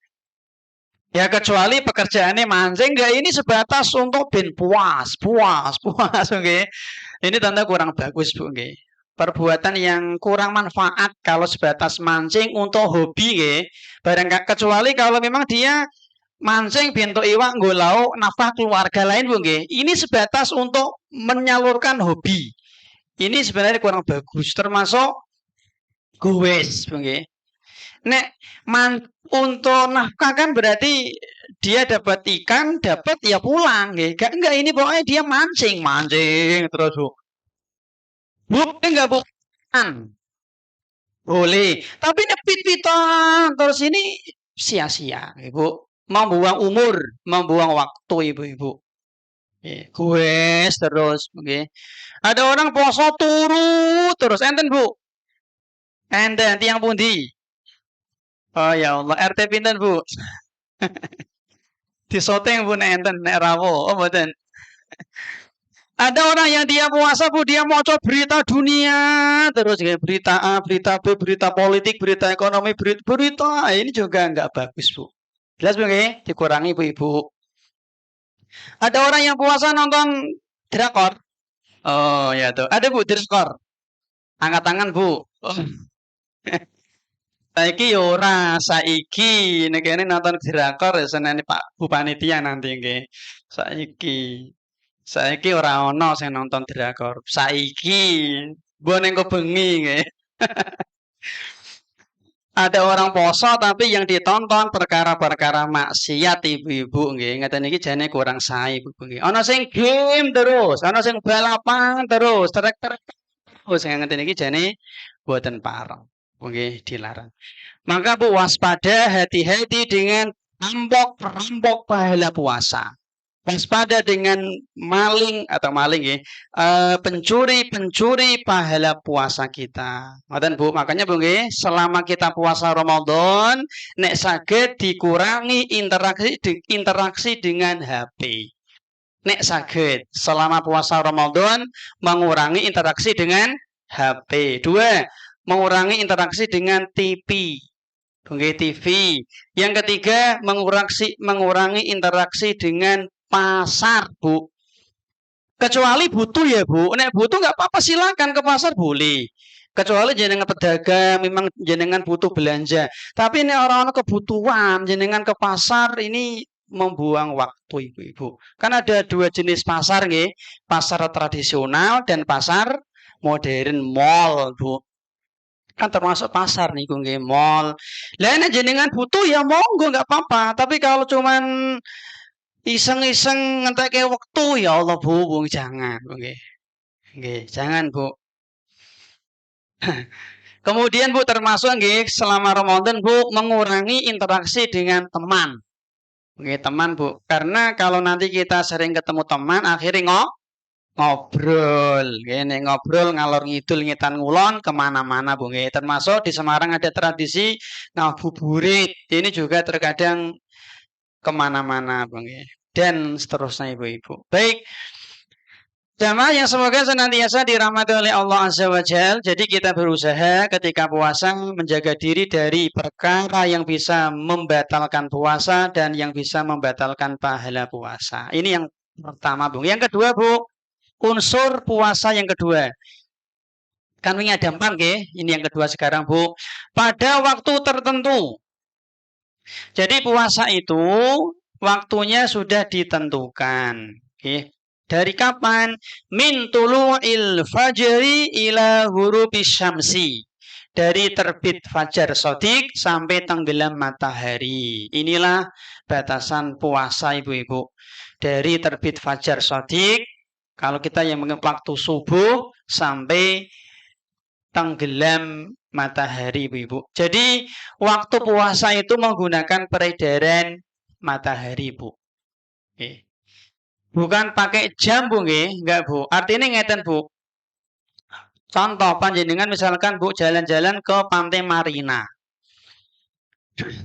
Ya kecuali pekerjaannya mancing, enggak ini sebatas untuk ben puas. Okay. Ini tanda kurang bagus Bu. Okay. Perbuatan yang kurang manfaat kalau sebatas mancing untuk hobi. Okay. Kecuali kalau memang dia mancing bentuk iwak nggolau nafkah keluarga lain Bu. Okay. Ini sebatas untuk menyalurkan hobi. Ini sebenarnya kurang bagus. Termasuk gowes. Okay. Nek untuk nafkah kan berarti dia dapat ikan, dapat ya pulang, enggak ini pokoknya dia mancing terus Bu. Boleh enggak bukan? Boleh, tapi nepit-pitan terus ini sia-sia, Ibu. Membuang umur, membuang waktu, ibu-ibu. Kues terus, oke. Ada orang poso turu terus, enten Bu. Enten tiang pundi? Oh ya Allah, RT pinten Bu? Disoteng Bu enten nek rawo. Oh mboten. Ada orang yang dia puasa Bu, dia mau coba berita dunia terus kayak berita A, berita B, berita politik, berita ekonomi, berita ini juga nggak bagus Bu. Jelas Bu nggih? Dikurangi Bu Ibu. Ada orang yang puasa nonton drakor. Oh ya tuh. Ada Bu drakor. Angkat tangan Bu. Oh. Saiki ora, saiki nekene nonton drakor ya senene Pak Bu Panitia nanti nggih. Saiki ora ono sing nonton drakor. Saiki mbok ning bengi nggih. Ada orang poso tapi yang ditonton perkara-perkara maksiat ibu-ibu nggih. Ngeten iki jane kurang sae ibu-ibu nggih. Ana sing game terus, ana sing balapan terus, trek-trek terus ngeten iki jane boten pareng. Nggih dilarang. Maka Bu waspada, hati-hati dengan perampok pahala puasa. Waspada dengan maling ya, pencuri pahala puasa kita. Ngoten Bu, makanya Bu nggih, selama kita puasa Ramadan nek saged dikurangi interaksi dengan HP. Nek saged selama puasa Ramadan mengurangi interaksi dengan HP. 2, mengurangi interaksi dengan TV. TV. Yang ketiga, mengurangi interaksi dengan pasar Bu. Kecuali butuh ya Bu. Nek butuh nggak apa-apa, silakan ke pasar boleh. Kecuali jenengan pedagang memang jenengan butuh belanja. Tapi ini orang-orang kebutuhan jenengan ke pasar ini membuang waktu ibu-ibu. Kan ada 2 jenis pasar nggih. Pasar tradisional dan pasar modern mall Bu. Kan termasuk pasar nih nggih mall. Lah nek jenengan butuh ya monggo nggak apa-apa, tapi kalau cuman iseng-iseng ngentekke waktu ya Allah Bu, jangan nggih. Nggih, jangan Bu. Kemudian Bu termasuk nggih selama Ramadan Bu mengurangi interaksi dengan teman. Oke, teman Bu. Karena kalau nanti kita sering ketemu teman akhirnya ngobrol. Gini ngobrol ngalor ngidul ngitan ngulon kemana-mana Bu. Nggih. Termasuk di Semarang ada tradisi ngabuburit. Ini juga terkadang kemana-mana Bu. Nggih. Dan seterusnya Ibu-Ibu. Baik. Jamaah yang semoga senantiasa dirahmati oleh Allah Azza wa Jal. Jadi kita berusaha ketika puasa menjaga diri dari perkara yang bisa membatalkan puasa dan yang bisa membatalkan pahala puasa. Ini yang pertama, Bu. Yang kedua, Bu, unsur puasa yang kedua. Kan ini ada 4, nggih. Ini yang kedua sekarang, Bu. Pada waktu tertentu. Jadi puasa itu waktunya sudah ditentukan. Oke. Dari kapan? Min tulu'il fajri ila ghurubis syamsi. Dari terbit fajar shadiq sampai tenggelam matahari. Inilah batasan puasa Ibu-ibu. Dari terbit fajar shadiq, kalau kita yang waktu subuh sampai tenggelam matahari Ibu-ibu. Jadi waktu puasa itu menggunakan peredaran matahari Bu. Oke. Bukan pakai jam Bu nggih, enggak Bu. Artinya ngeten Bu. Contoh panjenengan misalkan Bu jalan-jalan ke Pantai Marina.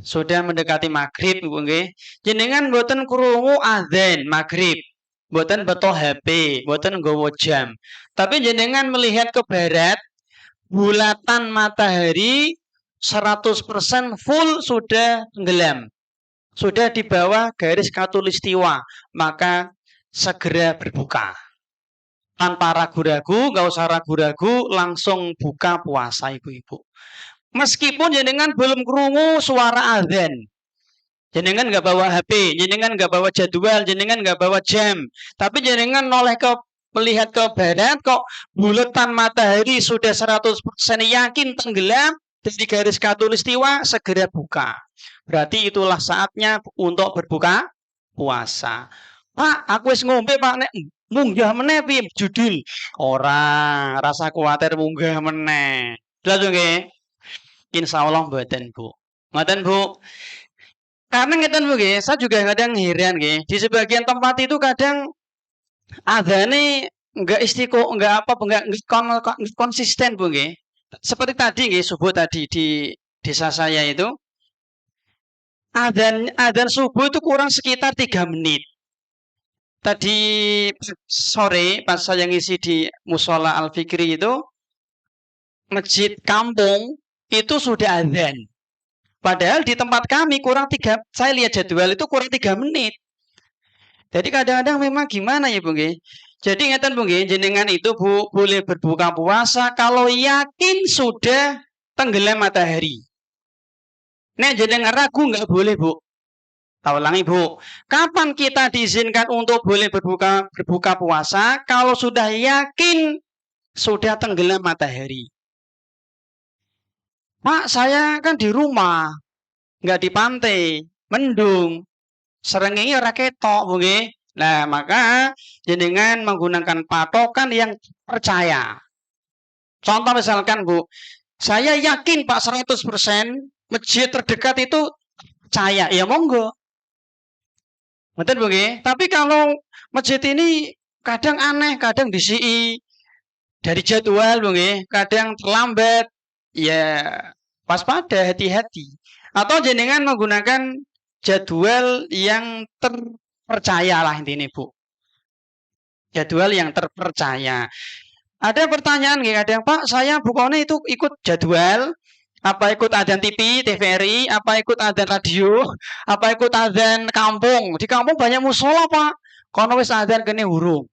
Sudah mendekati maghrib Bu nggih. Jenengan mboten krungu azan maghrib. Mboten beto HP, mboten nggawa jam. Tapi jenengan melihat ke barat, bulatan matahari 100% full sudah tenggelam. Sudah di bawah garis khatulistiwa, maka segera berbuka. Tanpa ragu-ragu, nggak usah ragu-ragu, langsung buka puasa Ibu-ibu. Meskipun jenengan belum kerungu suara azan, jenengan nggak bawa HP, jenengan nggak bawa jadwal, jenengan nggak bawa jam, tapi jenengan noleh ke melihat ke barat kok bulatan matahari sudah 100% yakin tenggelam dari garis khatulistiwa, segera buka. Berarti itulah saatnya untuk berbuka puasa. Pak, aku wis ngombe Pak, nek munggah meneh piye judul? Ora, rasa kuwatir munggah meneh. Jelas nggih? Insyaallah mboten, Bu. Mboten, Bu. Karena ngeten Bu nggih, saya juga kadang heran nggih. Di sebagian tempat itu kadang adzane enggak enggak apa enggak konsisten Bu nggih. Seperti tadi nggih, subuh tadi di desa saya itu adzan subuh itu kurang sekitar 3 menit. Tadi sore pas saya ngisi di Musola Al Fikri itu masjid kampung itu sudah adzan. Padahal di tempat kami kurang 3, saya lihat jadwal itu kurang 3 menit. Jadi kadang-kadang memang gimana ya Bu nggih? Jadi ngeten Bu nggih, jenengan itu Bu boleh berbuka puasa kalau yakin sudah tenggelam matahari. Nek jenengan ragu nggak boleh Bu. Tak ulangi Bu, kapan kita diizinkan untuk boleh berbuka puasa kalau sudah yakin sudah tenggelam matahari? Pak, saya kan di rumah, nggak di pantai, mendung, serengi ora ketok, Bu nggih. Nah, maka jenengan menggunakan patokan yang percaya. Contoh misalkan Bu, saya yakin Pak 100% masjid terdekat itu percaya, ya monggo. Betul Bu nggih. Tapi kalau masjid ini kadang aneh, kadang disii dari jadwal Bu nggih, kadang terlambat. Ya waspada, hati-hati. Atau jenengan menggunakan jadwal yang terpercaya lah intinya Bu. Jadwal yang terpercaya. Ada pertanyaan nggih kadang, Pak, saya bukannya itu ikut jadwal, apa ikut adzan TV, TVRI, apa ikut adzan radio, apa ikut adzan kampung. Di kampung banyak musola, Pak. Kono wis adzan kene hurung.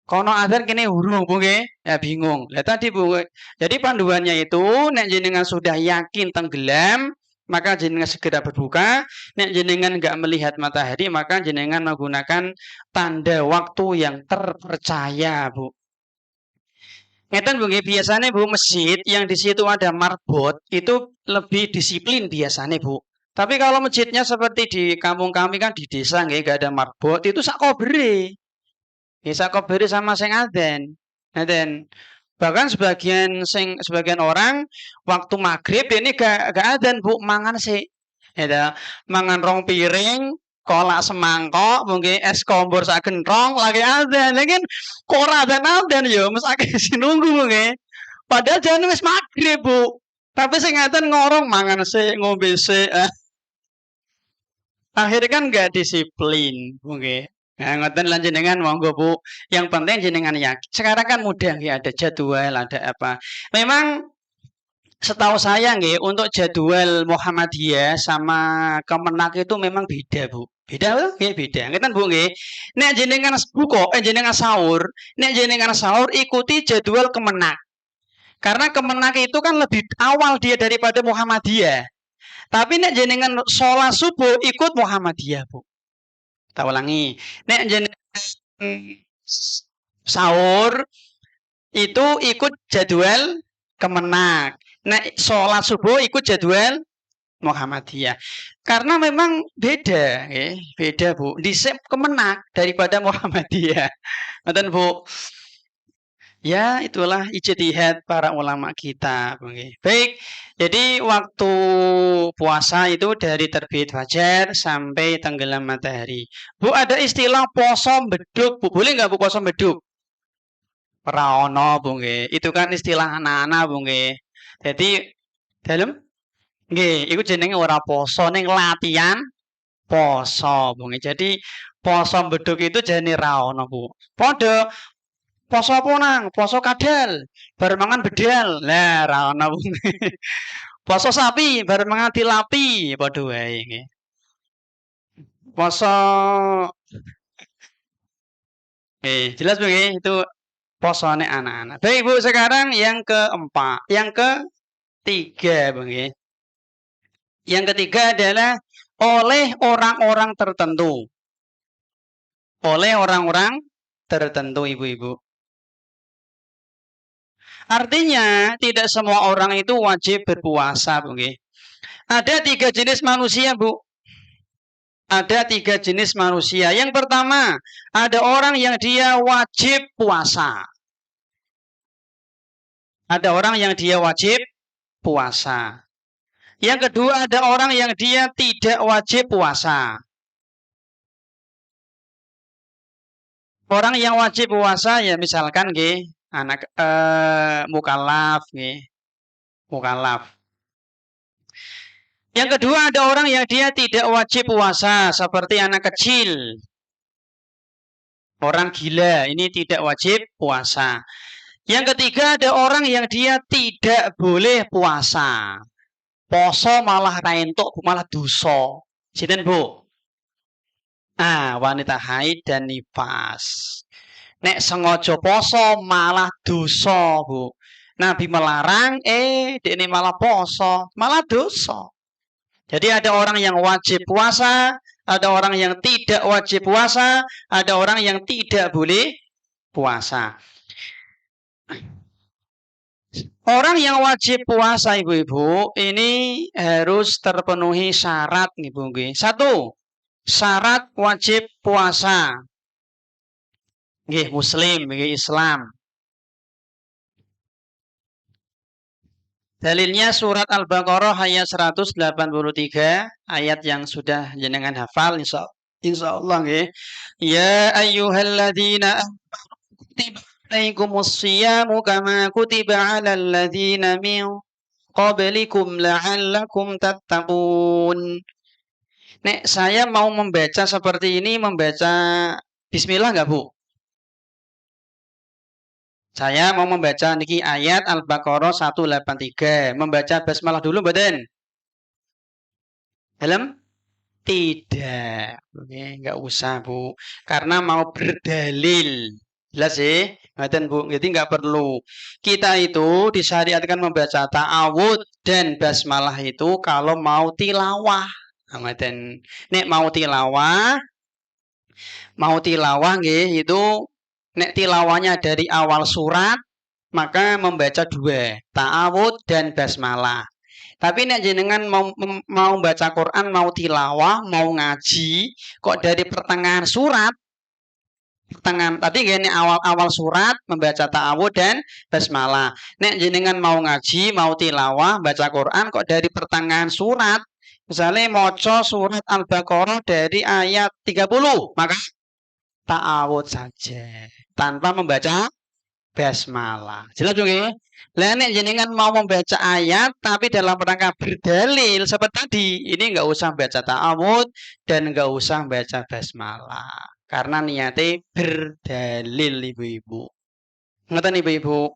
Kono adzan kene hurung, Bu nggih. Ya bingung. Lah tadi Bu. Jadi panduannya itu nek jenengan sudah yakin tenggelam, maka jenengan segera berbuka. Nek jenengan enggak melihat matahari, maka jenengan menggunakan tanda waktu yang terpercaya, Bu. Ngeten Bu nggih, biasanya Bu masjid yang di situ ada marbot itu lebih disiplin biasanya Bu. Tapi kalau masjidnya seperti di kampung kami kan di desa nggih gak ada marbot itu sak kobere. Nggih sak kobere sama sing adzan. Ngeten. Bahkan sebagian orang waktu maghrib ini gak adzan Bu, mangan sih. Ya, mangan rong piring, kolak semangkok, mungkin es kompor sak gentrong lagi adzan. Lagi kok ora adzan ya, mesake nunggu mungkin. Padahal jangan wis maghrib, Bu. Tapi sing ngaten ngorong mangan sih, ngombe sih. Akhirnya kan nggak disiplin, mungkin. Nah, ngoten lan jenengan monggo Bu. Yang penting jenengan yakin. Sekarang kan mudah ya, ada jadwal, ada apa. Memang setahu saya nggih untuk jadwal Muhammadiyah sama Kemenak itu memang beda, Bu. Beda nggih, beda. Ngeten Bu nggih. Nek jenengan buka, jenengan sahur, nek jenengan sahur ikuti jadwal Kemenak. Karena Kemenak itu kan lebih awal dia daripada Muhammadiyah. Tapi nek jenengan sholat subuh ikut Muhammadiyah, Bu. Tak ulangi. Nek jenengan sahur itu ikut jadwal Kemenak. Nek sholat subuh ikut jadwal Muhammadiyah. Karena memang beda, beda Bu. Disep Kemenak daripada Muhammadiyah. Ngoten Bu. Ya, itulah ijtihad para ulama kita. Baik, jadi waktu puasa itu dari terbit fajar sampai tenggelam matahari. Bu, ada istilah poso beduk, Bu. Boleh nggak Bu poso beduk? Ora ono, Bu nggih. Itu kan istilah anak-anak, Bu nggih. Jadi dalam nggih, iku jenenge ora poso ning latihan poso, Bu nggih. Jadi poso beduk itu jenenge ra ono, Bu. Padha poso apa nang? Poso kadal, bar mangan bedal. Lah ra ono, Bu. Poso sapi, bar mangan tilapi, padha wae nggih. Poso jelas Bu nggih, itu posone anak-anak. Baik Bu, sekarang yang keempat, yang ketiga Bu nggih. Yang ketiga adalah oleh orang-orang tertentu. Oleh orang-orang tertentu Ibu-ibu. Artinya tidak semua orang itu wajib berpuasa, Bu nggih. Ada 3 jenis manusia, Bu. Ada 3 jenis manusia. Yang pertama, ada orang yang dia wajib puasa. Ada orang yang dia wajib puasa. Yang kedua, ada orang yang dia tidak wajib puasa. Orang yang wajib puasa ya misalkan nggih, anak mukallaf nggih. Mukallaf. Yang kedua ada orang yang dia tidak wajib puasa seperti anak kecil. Orang gila ini tidak wajib puasa. Yang ketiga ada orang yang dia tidak boleh puasa. Poso malah raentuk malah dosa. Sinten Bu? Wanita haid dan nifas. Nek sengaja poso malah dosa, Bu. Nabi melarang, ini malah poso, malah dosa. Jadi ada orang yang wajib puasa, ada orang yang tidak wajib puasa, ada orang yang tidak boleh puasa. Orang yang wajib puasa Ibu-ibu ini harus terpenuhi syarat Ibu. 1. Syarat wajib puasa. Nggih muslim, nggih Islam. Dalilnya surat Al-Baqarah ayat 183, ayat yang sudah jenengan hafal insyaallah nggih. Ya ayyuhalladzina kutiba alaikumus shiyamu kama kutiba 'alal ladzina min qablikum la'allakum tattaqun. Nek saya mau membaca seperti ini, membaca bismillah enggak, Bu? Saya mau membaca niki ayat Al-Baqarah 183. Membaca basmalah dulu mboten? Helm? Tidak. Oke, enggak usah, Bu. Karena mau berdalil. Jelas sih? Ngaten, Bu. Jadi enggak perlu. Kita itu disyariatkan membaca ta'awud dan basmalah itu kalau mau tilawah. Ngaten. Nek mau tilawah nggih itu nek tilawahnya dari awal surat maka membaca dua, ta'awud dan basmalah. Tapi nek jenengan mau baca Quran, mau tilawah, mau ngaji, kok dari pertengahan surat, tadi gini awal-awal surat membaca ta'awud dan basmalah. Nek jenengan mau ngaji, mau tilawah, baca Quran, kok dari pertengahan surat, misalnya moco surat Al-Baqarah dari ayat 30, maka ta'awud saja tanpa membaca basmalah. Jelas dong ya? Lah nek jenengan mau membaca ayat tapi dalam rangka berdalil seperti tadi, ini nggak usah baca ta'awud dan nggak usah baca basmalah. Karena niatnya berdalil ibu-ibu. Ngeten ibu-ibu.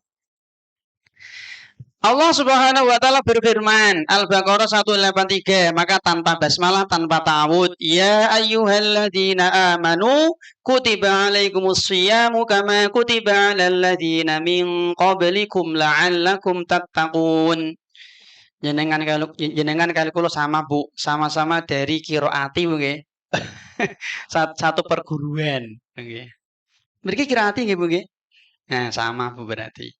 Allah Subhanahu wa taala berfirman, Al-Baqarah 183, maka tanpa basmalah, tanpa ta'awud, ya ayyuhalladzina amanu kutiba alaikumus shiyamu kama kutiba alal ladzina min qablikum la'allakum tattaqun. Jenengan kali kulo sama Bu, sama-sama dari qiraati nggih. Satu perguruan nggih. Mriki qiraati nggih Bu nggih. Nah, sama Bu berarti.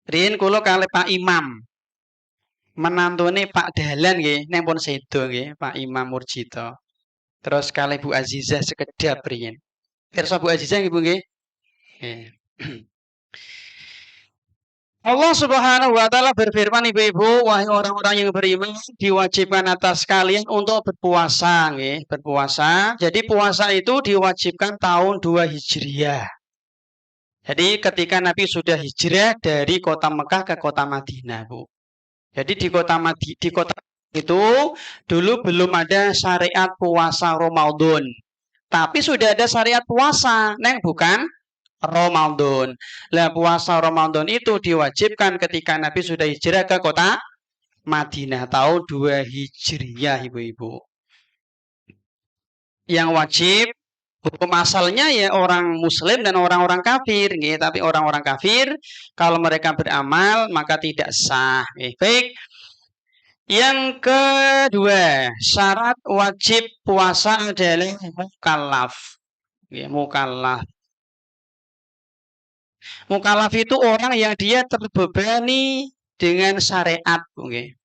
Riyen kula kalih Pak Imam. Menantune Pak Dahlan nggih, ning pun sedo nggih, Pak Imam Murjito. Terus kalih Bu Azizah sekedap riyen. Pirsa Bu Azizah nggih Bu nggih? Nggih. Allah Subhanahu wa taala berfirman ibu-ibu, wahai orang-orang yang beriman, diwajibkan atas kalian untuk berpuasa nggih, berpuasa. Jadi puasa itu diwajibkan tahun 2 Hijriah. Jadi ketika Nabi sudah hijrah dari kota Mekah ke kota Madinah, Bu. Jadi di kota itu dulu belum ada syariat puasa Ramadan. Tapi sudah ada syariat puasa, neng bukan Ramadan. Lah puasa Ramadan itu diwajibkan ketika Nabi sudah hijrah ke kota Madinah tahun 2 Hijriah, ibu-ibu. Yang wajib hukum asalnya ya orang muslim dan orang-orang kafir gitu. Tapi orang-orang kafir kalau mereka beramal maka tidak sah. Baik. Yang kedua, syarat wajib puasa adalah mukallaf. Ya, mukallaf. Mukallaf itu orang yang dia terbebani dengan syariat, okay.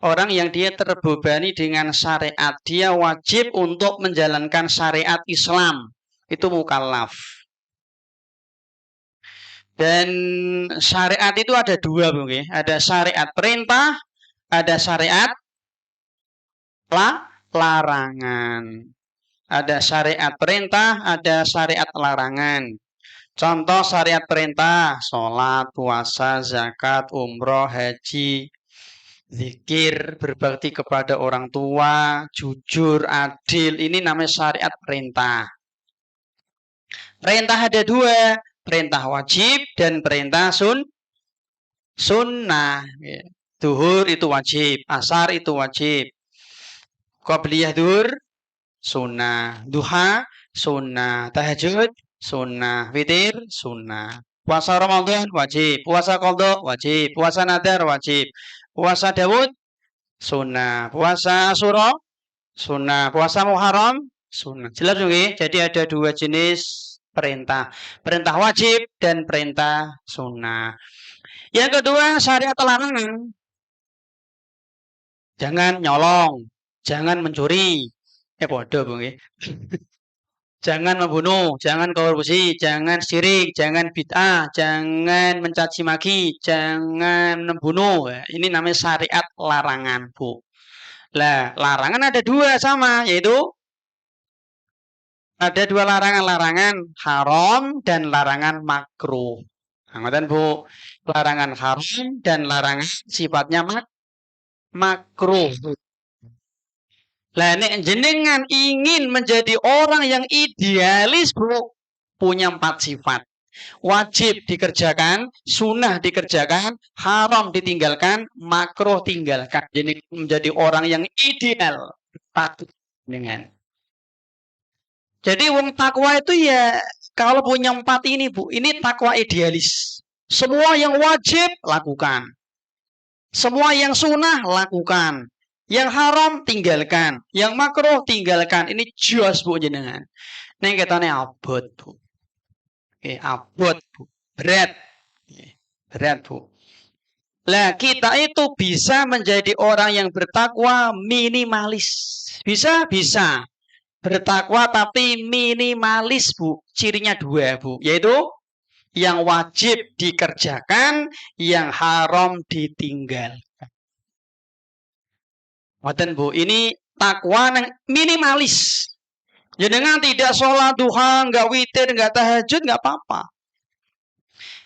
Orang yang dia terbebani dengan syariat, dia wajib untuk menjalankan syariat Islam. Itu mukallaf. Dan syariat itu ada dua, okay. Ada syariat perintah, ada syariat larangan. Ada syariat perintah, ada syariat larangan. Contoh syariat perintah, sholat, puasa, zakat, umroh, haji, zikir, berbakti kepada orang tua, jujur, adil. Ini namanya syariat perintah. Perintah ada dua, perintah wajib dan perintah sunnah. Duhur itu wajib, asar itu wajib. Qobliyah duhur, sunnah. Duha, sunnah. Tahajud, sunnah. Witir, sunnah. Puasa Ramadan wajib, puasa qadha wajib, puasa nadar wajib. Puasa Daud, sunnah. Puasa Asyura, sunnah. Puasa Muharram, sunnah. Jelas nggih? Jadi ada dua jenis perintah. Perintah wajib dan perintah sunnah. Yang kedua, syariat larangan. Jangan nyolong, jangan mencuri. Bodoh, Bu nggih. Jangan membunuh, jangan korupsi, jangan syirik, jangan bid'ah, jangan mencaci maki, jangan membunuh. Ini namanya syariat larangan, Bu. Lah, larangan ada dua sama, yaitu ada dua larangan haram dan larangan makruh. Angkatan Bu, larangan haram dan larangan sifatnya makruh. Lah nek jenengan ingin menjadi orang yang idealis, Bu, punya 4 sifat. Wajib dikerjakan, sunnah dikerjakan, haram ditinggalkan, makruh tinggalkan. Jadi menjadi orang yang ideal. Dengan. Jadi wong takwa itu ya kalau punya 4 ini, Bu, ini takwa idealis. Semua yang wajib lakukan. Semua yang sunnah lakukan. Yang haram tinggalkan, yang makruh tinggalkan. Ini jos, Bu, jenengan. Neng ketane abot, Bu. Abot, Bu. Berat. Berat, Bu. Lah, kita itu bisa menjadi orang yang bertakwa minimalis. Bisa, bisa. Bertakwa tapi minimalis, Bu. Cirinya dua, Bu. Yaitu yang wajib dikerjakan, yang haram ditinggal. Waten, Bu, ini takwa yang minimalis. Jenengan tidak sholat duha, nggak witir, nggak tahajud, nggak apa-apa.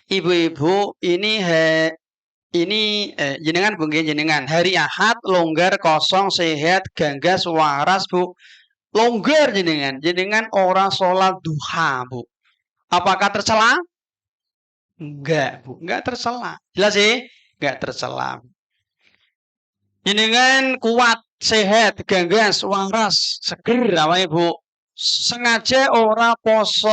Ibu-ibu, jenengan mungkin jenengan hari Ahad longgar kosong sehat ganggas waras, Bu. Longgar jenengan orang sholat duha, Bu. Apakah tercela? Enggak, Bu. Enggak tercela. Jelas sih? Enggak tercela. Jenengan kuat, sehat, ganggas, waras, seger awake, Bu. Sengaja ora poso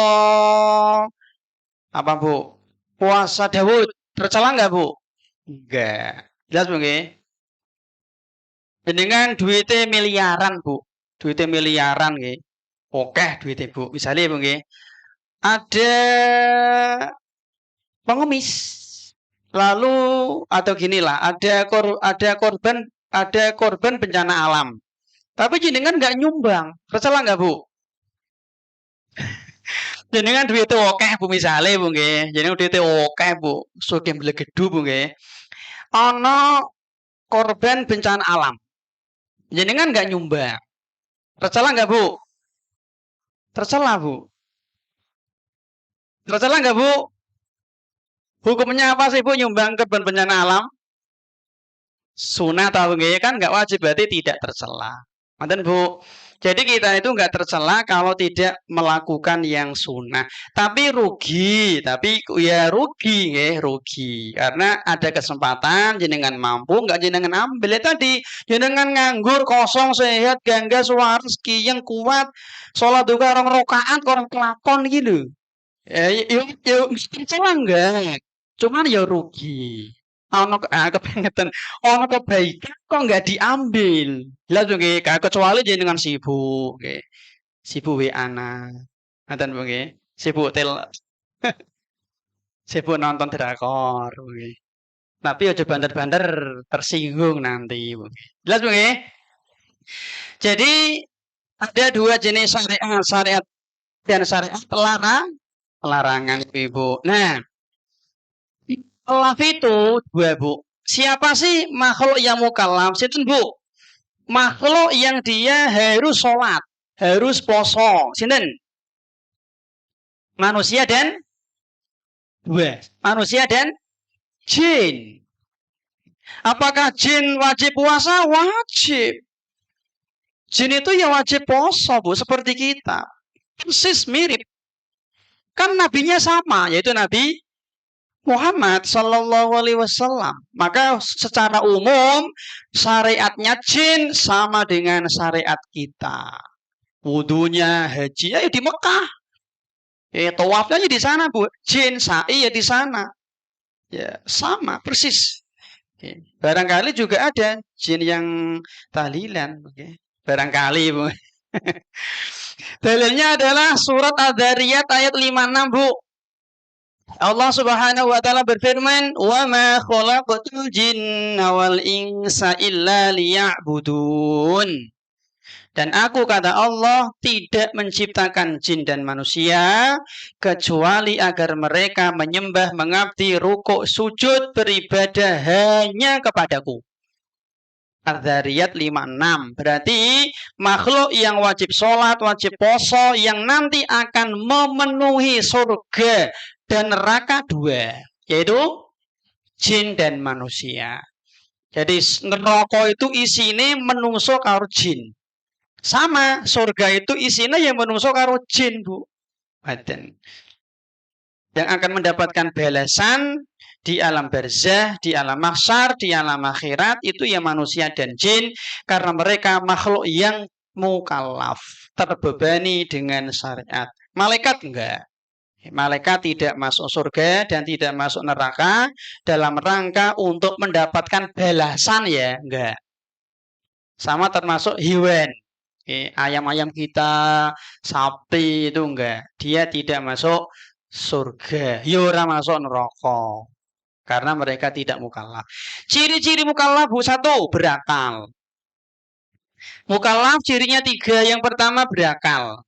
apa, Bu? Puasa Daud. Tercela enggak, Bu? Enggak. Jelas, Bu nggih? Jenengan duitnya miliaran, Bu. Duitnya miliaran nggih. Oke duitnya, Bu. Misalnya, Bu nggih. Ada pengemis. Lalu atau ginilah, ada korban bencana alam. Tapi jenengan nggak nyumbang, tercela nggak, Bu? Jenengan duitnya oke, Bu, misalnya, Bu nggih. Jenengan duitnya oke, Bu. Sugih blegedu, Bu nggih. Ana korban bencana alam. Jenengan nggak nyumbang. Tercela nggak, Bu? Tercela, Bu. Tercela nggak, Bu? Hukumnya apa sih, Bu, nyumbang korban bencana alam? Sunah tahu nggih, kan nggak wajib, berarti tidak tercela. Manten, Bu. Jadi kita itu nggak tercela kalau tidak melakukan yang sunnah. Tapi rugi, ya rugi, rugi. Karena ada kesempatan jenengan mampu, nggak jenengan ambil. Tadi jenengan nganggur, kosong, sehat, gangga, waras, kiyeng, kuat, sholat juga orang rokaat, orang kelakon gitu. Yuk, tercela enggak? Cuman ya rugi. Kepengetan ono kebaikan kok nggak diambil. Jelas nggih, kecuali jenengan sibuk nggih. Sibuk WA-na. Ngoten nggih. Sibuk nonton drakor nggih. Tapi aja banter-banter tersinggung nanti nggih. Jelas nggih? Jadi ada dua jenis syariat dan syariat larangan Ibu. Nah, Allah itu dua, Bu. Siapa sih makhluk yang mukallaf? Sinten, Bu? Makhluk yang dia harus sholat, harus poso. Sinten? Manusia dan dua. Manusia dan jin. Apakah jin wajib puasa? Wajib. Jin itu ya wajib poso, Bu, seperti kita. Persis mirip. Kan nabinya sama, yaitu Nabi Muhammad Sallallahu Alaihi Wasallam. Maka secara umum syariatnya jin sama dengan syariat kita. Wudunya, haji ya di Mekah. Tawafnya di sana, Bu. Jin, sa'i ya di sana. Ya sama persis. Barangkali juga ada jin yang tahlilan. Barangkali, Bu. Dalilnya adalah surat Ad-Dzariyat ayat 56, Bu. Allah Subhanahu wa taala berfirman, "Wa ma khalaqtul jinna wal insa illa liya'budun." Dan aku, kata Allah, tidak menciptakan jin dan manusia kecuali agar mereka menyembah, mengabdi, rukuk, sujud, beribadah hanya kepadaku. Ad-Dzariyat 56. Berarti makhluk yang wajib sholat, wajib poso, yang nanti akan memenuhi surga dan neraka dua, yaitu jin dan manusia. Jadi neraka itu isine menungso karo jin. Sama, surga itu isinya yang menungso karo jin, Bu. Badan. Yang akan mendapatkan balasan di alam barzah, di alam mahsyar, di alam akhirat, itu ya manusia dan jin, karena mereka makhluk yang mukallaf, terbebani dengan syariat. Malaikat enggak. Malaikat tidak masuk surga dan tidak masuk neraka dalam rangka untuk mendapatkan balasan, ya enggak. Sama termasuk hewan. Ayam-ayam kita, sapi itu enggak. Dia tidak masuk surga, ya ora masuk neraka. karena mereka tidak mukallaf. Ciri-ciri mukallaf Bu, satu, berakal. Mukallaf cirinya tiga. Yang pertama berakal.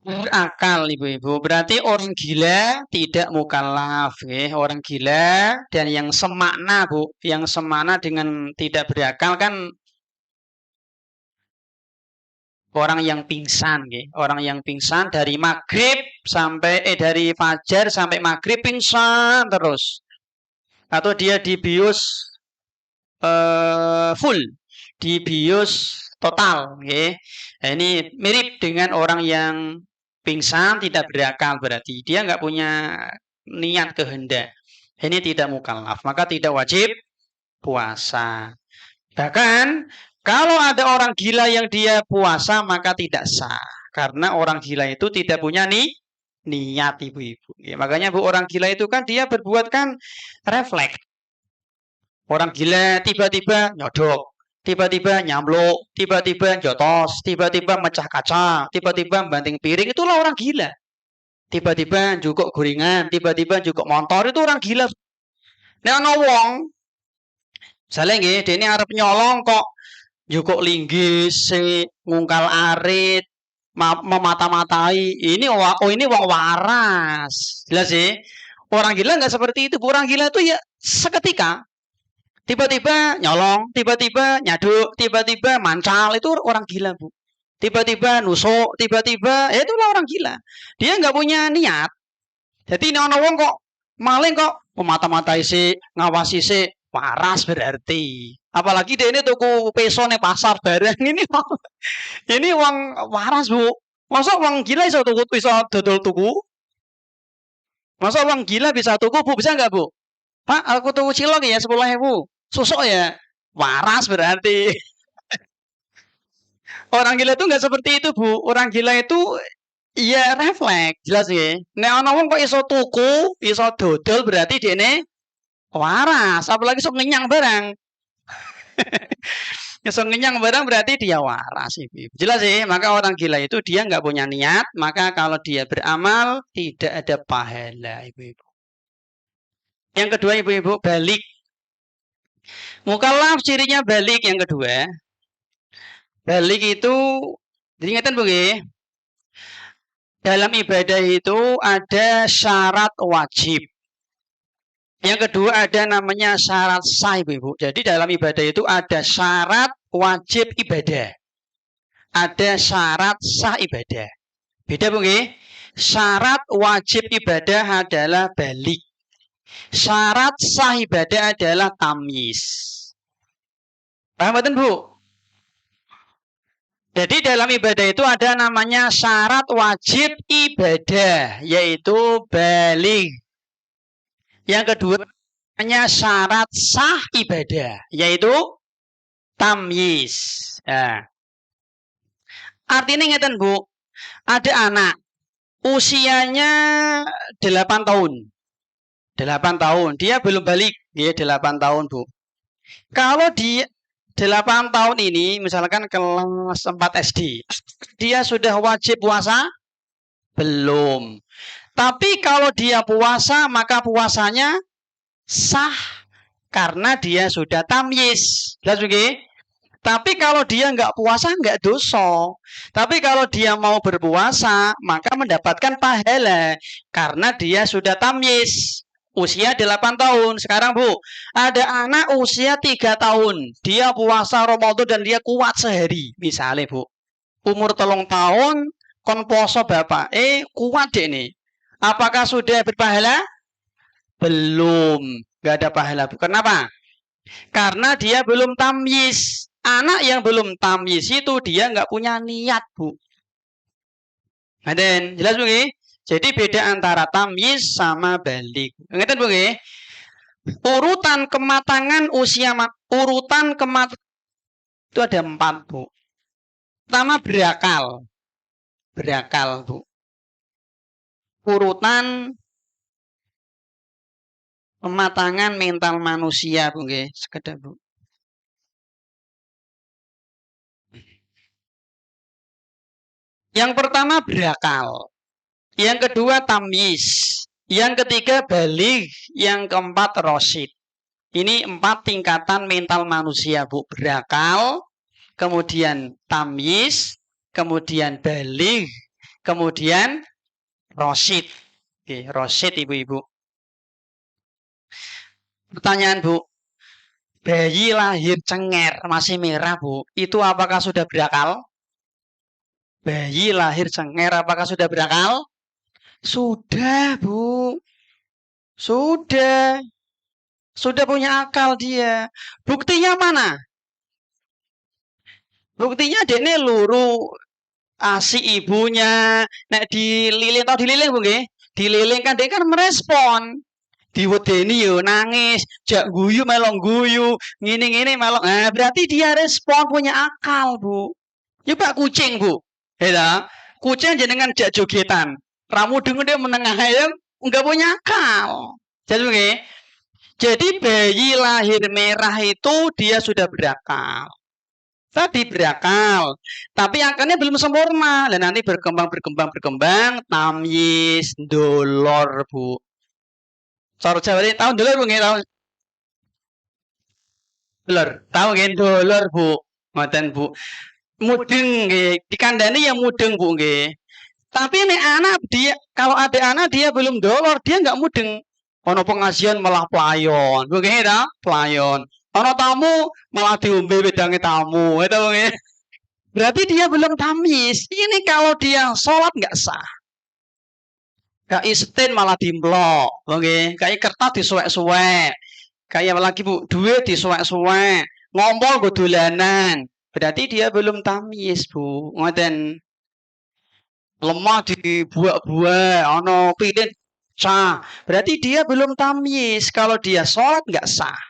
Berakal ibu-ibu. Berarti orang gila tidak mukallaf. Orang gila dan yang semakna Bu. Yang semakna dengan tidak berakal kan orang yang pingsan. Orang yang pingsan dari maghrib sampai dari fajar sampai maghrib pingsan terus. Atau dia dibius full, dibius total. Nah, ini mirip dengan orang yang pingsan tidak berakal, berarti dia nggak punya niat kehendak. Ini tidak mukallaf, maka tidak wajib puasa. Bahkan kalau ada orang gila yang dia puasa maka tidak sah, karena orang gila itu tidak punya niat ibu-ibu. Makanya Bu, orang gila itu kan dia berbuat kan refleks. Orang gila tiba-tiba nyodok, tiba-tiba nyamluk, tiba-tiba jotos, tiba-tiba mecah kaca, tiba-tiba banting piring, itulah orang gila. Tiba-tiba jukuk gorengan, tiba-tiba jukuk motor, itu orang gila. Nek ana wong misalnya nggih, dene arep nyolong kok jukuk linggis, ngungkal arit, memata-matai. Ini ini wong waras. Jelas sih. Orang gila nggak seperti itu. Orang gila itu ya seketika tiba-tiba nyolong, tiba-tiba nyaduk, tiba-tiba mancal, itu orang gila Bu. Tiba-tiba nusuk, tiba-tiba ya itulah orang gila. Dia nggak punya niat. Jadi ini orang wong kok maling kok memata-matai si, ngawasi si, waras berarti. Apalagi dia ini tuku peso nih pasar bareng ini wong waras Bu. Masa wong gila bisa tuku bisa dodol tuku? Masa wong gila bisa tuku Bu, bisa nggak Bu? Pak, aku tuku cilok ya 10.000. Susuk ya, waras berarti. Orang gila itu nggak seperti itu Bu. Orang gila itu ya refleks, jelas ya. Nek ana wong kok iso tuku, iso dodol berarti dene waras. Apalagi sok ngenyang barang. Iso ngenyang barang berarti dia waras ibu. Jelas ya. Maka orang gila itu dia nggak punya niat. Maka kalau dia beramal tidak ada pahala ibu-ibu. Yang kedua ibu-ibu balik. Mukallaf cirinya balik yang kedua. Balik itu diingatkan Bu nggih. Dalam ibadah itu ada syarat wajib. Yang kedua ada namanya syarat sah Ibu. Jadi dalam ibadah itu ada syarat wajib ibadah. Ada syarat sah ibadah. Beda Bu nggih? Syarat wajib ibadah adalah balik. Syarat sah ibadah adalah tamyiz. Paham betul Bu? Jadi dalam ibadah itu ada namanya syarat wajib ibadah, yaitu balik. Yang kedua namanya syarat sah ibadah, yaitu tamyiz. Nah, artinya ngeten Bu, ada anak usianya 8 tahun. 8 tahun, dia belum balik, dia 8 tahun Bu. Kalau dia 8 tahun ini misalkan kelas 4 SD, dia sudah wajib puasa? Belum. Tapi kalau dia puasa maka puasanya sah karena dia sudah tamyiz. Jelas begini? Tapi kalau dia nggak puasa nggak dosa. Tapi kalau dia mau berpuasa maka mendapatkan pahala karena dia sudah tamyiz. Usia 8 tahun. Sekarang Bu, ada anak usia 3 tahun. Dia puasa Ramadan dan dia kuat sehari. Misalnya Bu, umur 3 tahun, kon poso bapak. Kuat deh nih. Apakah sudah berpahala? Belum. Gak ada pahala Bu. Kenapa? Karena dia belum tamyiz. Anak yang belum tamyiz itu dia nggak punya niat Bu. Ngaten, jelas Bu nggih? Jadi beda antara tamyiz sama balik. Ngeten Bu nggih? Urutan kematangan usia urutan kematangan itu ada 4 Bu. Pertama berakal. Berakal Bu. Urutan kematangan mental manusia Bu nggih, sekedar Bu. Yang pertama berakal. Yang kedua tamyiz. Yang ketiga baligh. Yang keempat rasyid. Ini 4 tingkatan mental manusia, Bu. Berakal, kemudian tamyiz, kemudian baligh, kemudian rasyid. Oke, rasyid Ibu-ibu. Pertanyaan, Bu. Bayi lahir cenger, masih merah, Bu. Itu apakah sudah berakal? Bayi lahir cenger, apakah sudah berakal? Sudah, Bu. Sudah. Sudah punya akal dia. Buktinya mana? Buktinya dene luru asi ibunya. Nek dililing tau dililing Bu nggih? Dililing kan dia kan merespon. Diwedeni yo nangis, jak guyu melong guyu, ngene-ngene melong. Nah, berarti dia respon punya akal, Bu. Ya Pak kucing, Bu. Ya, kucing jenengan jak jogetan. Ramu dengen dia menengah ya enggak punya akal. Jadi nggih. Jadi bayi lahir merah itu dia sudah berakal. Tadi berakal, tapi akalnya belum sempurna. Dan nanti berkembang, tamyiz, dolor, Bu. Cara Jawa ini tahu dolor, Bu, nggih tahu? Dolor, tahu nggih dolor, Bu. Ngoten, Bu. Mudeng nggih, dikandani yang mudeng, Bu, nggih. Tapi nek anak dia kalau ada anak dia belum dolor, dia nggak mudeng. Ono pengajian malah pelayon. Nggih ta? Pelayon. Ono tamu malah diombe wedange tamu. Itu nggih. Berarti dia belum tamyiz. Ini kalau dia sholat nggak sah. Kayak istin malah dimplok. Nggih. Kayak kertas disuwek-suwek. Kayak lagi Bu, duit disuwek-suwek. Ngompol go dolanan. Berarti dia belum tamyiz, Bu. Ngoten. Lemah dibuat-buat, ono pilih sah. Berarti dia belum tamyiz. Kalau dia sholat nggak sah.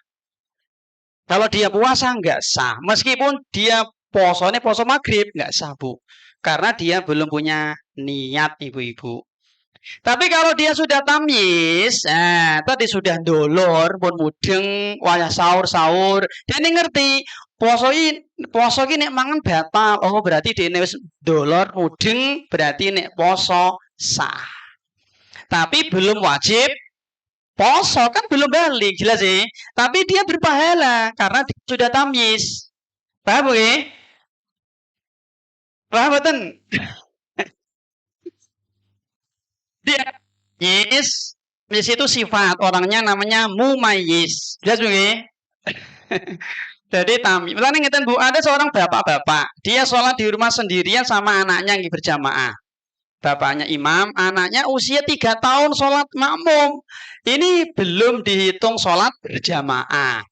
Kalau dia puasa nggak sah. Meskipun dia posone poso maghrib nggak sah, Bu. Karena dia belum punya niat, ibu-ibu. Tapi kalau dia sudah tamyiz, tadi sudah dolor, pun mudeng, wayah sahur, dia ini ngerti. Poso ini mangan batal. Oh, berarti dia wis dolor mudeng, berarti nek poso sah. Tapi belum wajib poso, kan belum balik, jelas sih. Tapi dia berpahala karena dia sudah tamyiz. Paham nggih? Paham mboten? Dia yes, itu sifat, orangnya namanya mumayyiz. Jelas nggih? Jadi tamyiz. Misalnya ngeten Bu, ada seorang bapak-bapak, dia sholat di rumah sendirian sama anaknya yang berjamaah. Bapaknya imam, anaknya usia 3 tahun sholat makmum. Ini belum dihitung sholat berjamaah.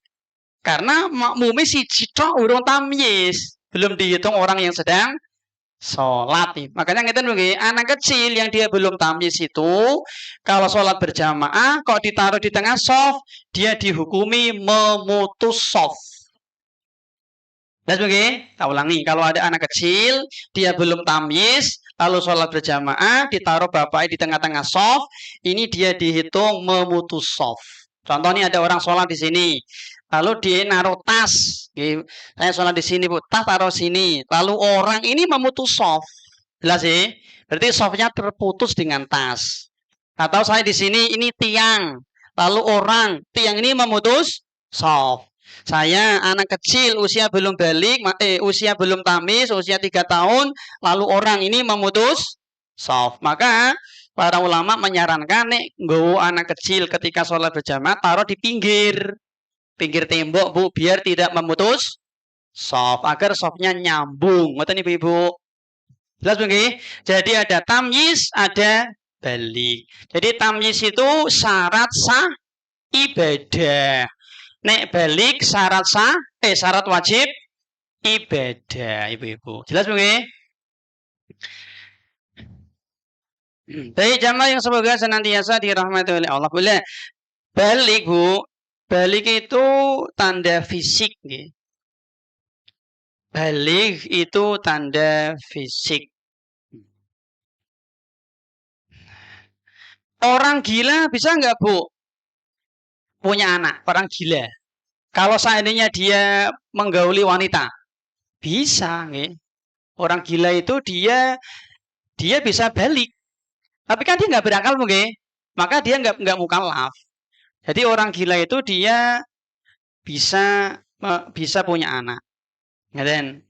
Karena makmumnya si cito urung tamyiz. Belum dihitung orang yang sedang sholat. Makanya ngeten nggih, anak kecil yang dia belum tamyiz itu, kalau sholat berjamaah, kok ditaruh di tengah shaf, dia dihukumi memutus shaf. Dan begini, tak ulangi. Kalau ada anak kecil, dia belum tamyiz, lalu sholat berjamaah, ditaruh bapaknya di tengah-tengah shaf, ini dia dihitung memutus shaf. Contohnya ada orang sholat di sini, lalu dia naruh tas. Saya sholat di sini, Bu, tas taruh sini. Lalu orang ini memutus shaf. Jelas sih? Berarti shafnya terputus dengan tas. Atau saya di sini, ini tiang. Lalu orang, tiang ini memutus shaf. Saya anak kecil, usia belum balik, usia belum tamyiz, usia 3 tahun, lalu orang ini memutus shaf. Maka para ulama menyarankan nih, nggowo anak kecil ketika sholat berjamaah taruh di pinggir tembok, Bu, biar tidak memutus shaf, agar shafnya nyambung. Ngoten Ibu-ibu. Jelas nggih? Jadi ada tamyiz, ada balik. Jadi tamyiz itu syarat sah ibadah. Nek balik syarat sah, syarat wajib ibadah, ibu-ibu. Jelas nggih? Baik jamaah yang semoga senantiasa dirahmati oleh Allah. Boleh. Balik, Bu. Balik itu tanda fisik, nggih. Balik itu tanda fisik. Orang gila bisa nggak, Bu? Punya anak, orang gila. Kalau seandainya dia menggauli wanita, bisa, nggih. Orang gila itu dia bisa balik. Tapi kan dia nggak berakal mungkin, maka dia nggak mukallaf. Jadi orang gila itu dia bisa bisa punya anak, ngeten.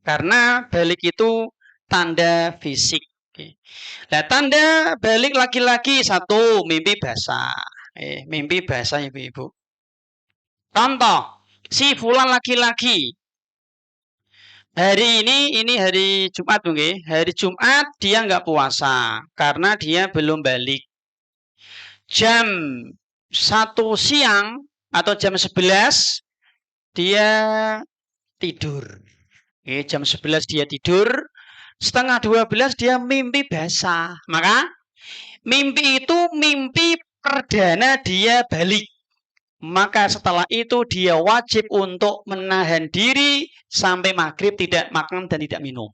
Karena balik itu tanda fisik. Nah, tanda balik laki-laki satu mimpi basah. Mimpi basah ibu-ibu. Contoh, si fulan laki-laki hari ini hari Jumat mungkin. Hari Jumat dia nggak puasa karena dia belum balik. Jam 1 siang atau jam 11 dia tidur. Jam 11 dia tidur, setengah 12 dia mimpi basah. Maka mimpi itu mimpi perdana dia balik. Maka setelah itu dia wajib untuk menahan diri sampai maghrib tidak makan dan tidak minum.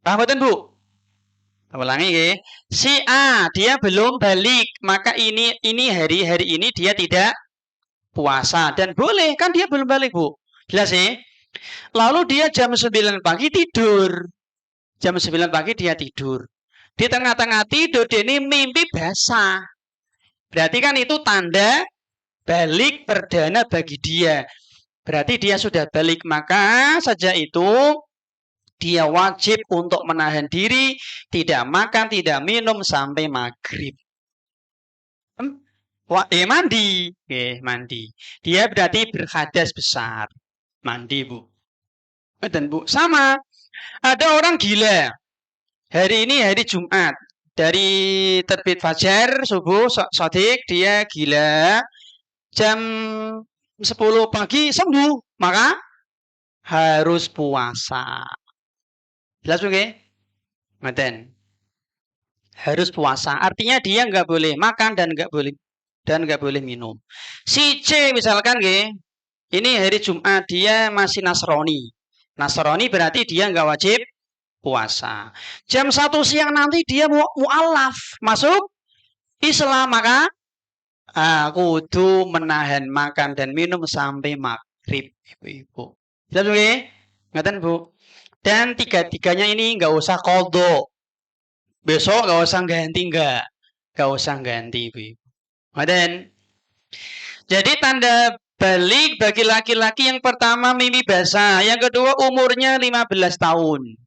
Paham betul Bu? Ulangi ya. Si A dia belum balik, maka ini hari ini dia tidak puasa dan boleh kan dia belum balik Bu. Jelas ya? Lalu dia jam 9 pagi tidur. Jam 9 pagi dia tidur. Di tengah-tengah tidur dia ini mimpi basah. Berarti kan itu tanda balik perdana bagi dia. Berarti dia sudah balik, maka saja itu dia wajib untuk menahan diri, tidak makan, tidak minum sampai maghrib. Mandi. Mandi. Dia berarti berhadas besar. Mandi, Bu. Dan Bu, sama. Ada orang gila. Hari ini hari Jumat. Dari terbit fajar, subuh, sodik, dia gila. Jam 10 pagi sembuh, maka harus puasa. Jelas oke? Ngaten. Harus puasa. Artinya dia nggak boleh makan dan nggak boleh minum. Si C misalkan ini hari Jumat dia masih Nasrani. Nasrani berarti dia nggak wajib puasa. Jam 1 siang nanti dia mu'alaf masuk Islam, maka kudu menahan makan dan minum sampai maghrib, ibu-ibu. Jelas oke? Ngaten Bu. Dan tiga-tiganya ini nggak usah qadha. Besok nggak usah ganti nggak usah ganti, ibu-ibu. Ngaten. Jadi tanda balik bagi laki-laki yang pertama mimpi basah, yang kedua umurnya 15 tahun.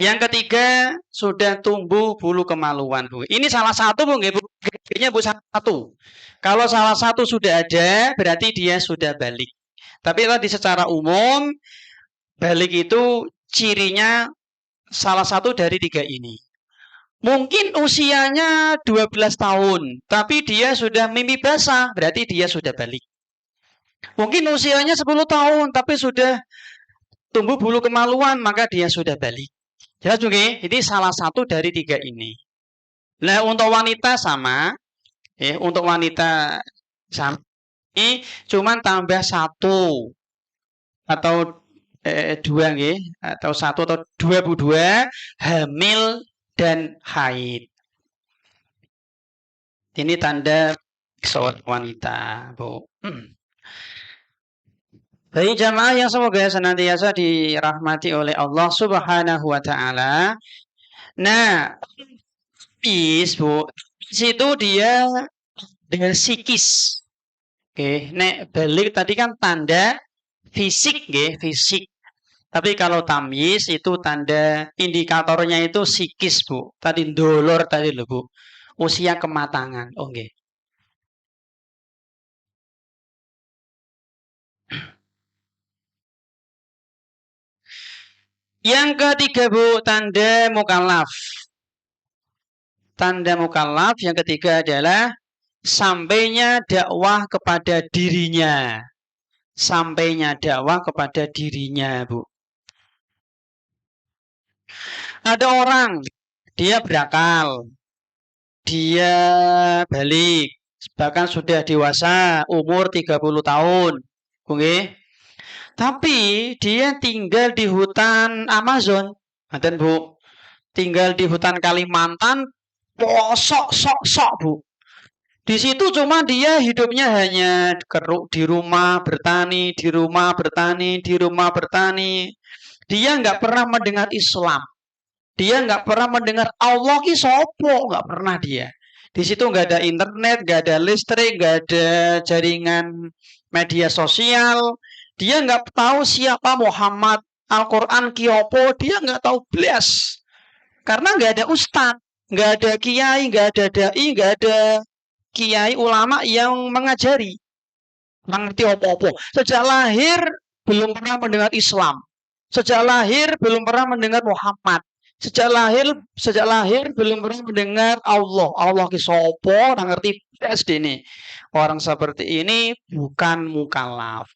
Yang ketiga sudah tumbuh bulu kemaluan, Bu. Ini salah satu, Bu, nggih, Bu. Kayaknya Bu satu. Kalau salah satu sudah ada, berarti dia sudah balik. Tapi tadi secara umum balik itu cirinya salah satu dari tiga ini. Mungkin usianya 12 tahun, tapi dia sudah mimpi basah, berarti dia sudah balik. Mungkin usianya 10 tahun, tapi sudah tumbuh bulu kemaluan, maka dia sudah balik. Jelas juga, ini salah satu dari tiga ini. Nah, untuk wanita sama, untuk wanita sama, ini cuma tambah satu atau dua, atau satu atau dua hamil dan haid. Ini tanda seorang wanita, Bu. Bagi jamaah yang semoga senantiasa dirahmati oleh Allah Subhanahu wa taala. Nah, Bu, situ dia dengan psikis. Nek balik tadi kan tanda fisik, fisik. Tapi kalau tamyiz itu tanda indikatornya itu psikis, Bu. Tadi dolor tadi loh, Bu. Usia kematangan. Yang ketiga, Bu, tanda mukallaf. Tanda mukallaf yang ketiga adalah sampainya dakwah kepada dirinya. Sampainya dakwah kepada dirinya, Bu. Ada orang, dia berakal, dia balik, bahkan sudah dewasa, umur 30 tahun. Tapi dia tinggal di hutan Amazon. Ngaten, Bu. Tinggal di hutan Kalimantan, sok, Bu. Di situ cuma dia hidupnya hanya di rumah bertani, di rumah bertani, di rumah bertani. Dia nggak pernah mendengar Islam. Dia nggak pernah mendengar Allah ki sopo, nggak pernah dia. Di situ nggak ada internet, nggak ada listrik, nggak ada jaringan media sosial. Dia nggak tahu siapa Muhammad, Al-Quran kiopo, dia nggak tahu belas. Karena nggak ada ustadz, nggak ada kiai, nggak ada dai, nggak ada kiai ulama yang mengajari. Mengerti apa-apa. Sejak lahir belum pernah mendengar Islam. Sejak lahir belum pernah mendengar Muhammad. Sejak lahir belum pernah mendengar Allah. Allah ki sopo, ngerti SD ini. Orang seperti ini bukan mukallaf.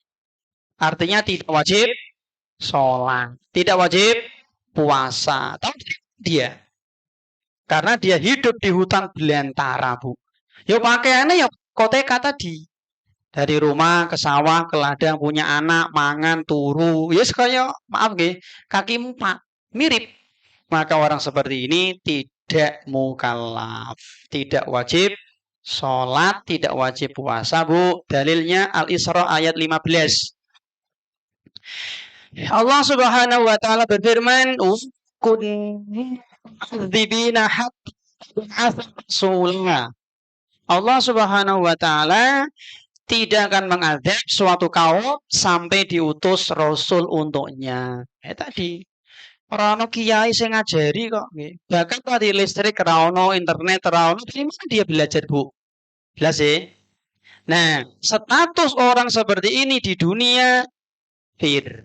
Artinya tidak wajib sholat, tidak wajib puasa. Tahu dia? Karena dia hidup di hutan belantara, Bu. Ya pakaiannya ya koteka tadi. Dari rumah ke sawah, ke ladang, punya anak, mangan, turu. Ya sekaya, maaf nggih, kaki empat. Mirip. Maka orang seperti ini tidak mukallaf, tidak wajib sholat, tidak wajib puasa, Bu. Dalilnya Al-Isra ayat 15. Allah Subhanahu wa taala berfirman, "Kun dzibina hatta Allah Subhanahu wa taala tidak akan mengazab suatu kaum sampai diutus rasul untuknya. Tadi orang kiai sing ngajari kok nggih. Bahkan tadi listrik ra ono, internet ra ono, dari mana dia belajar, Bu? Jelas ya? Nah, status orang seperti ini di dunia kafir.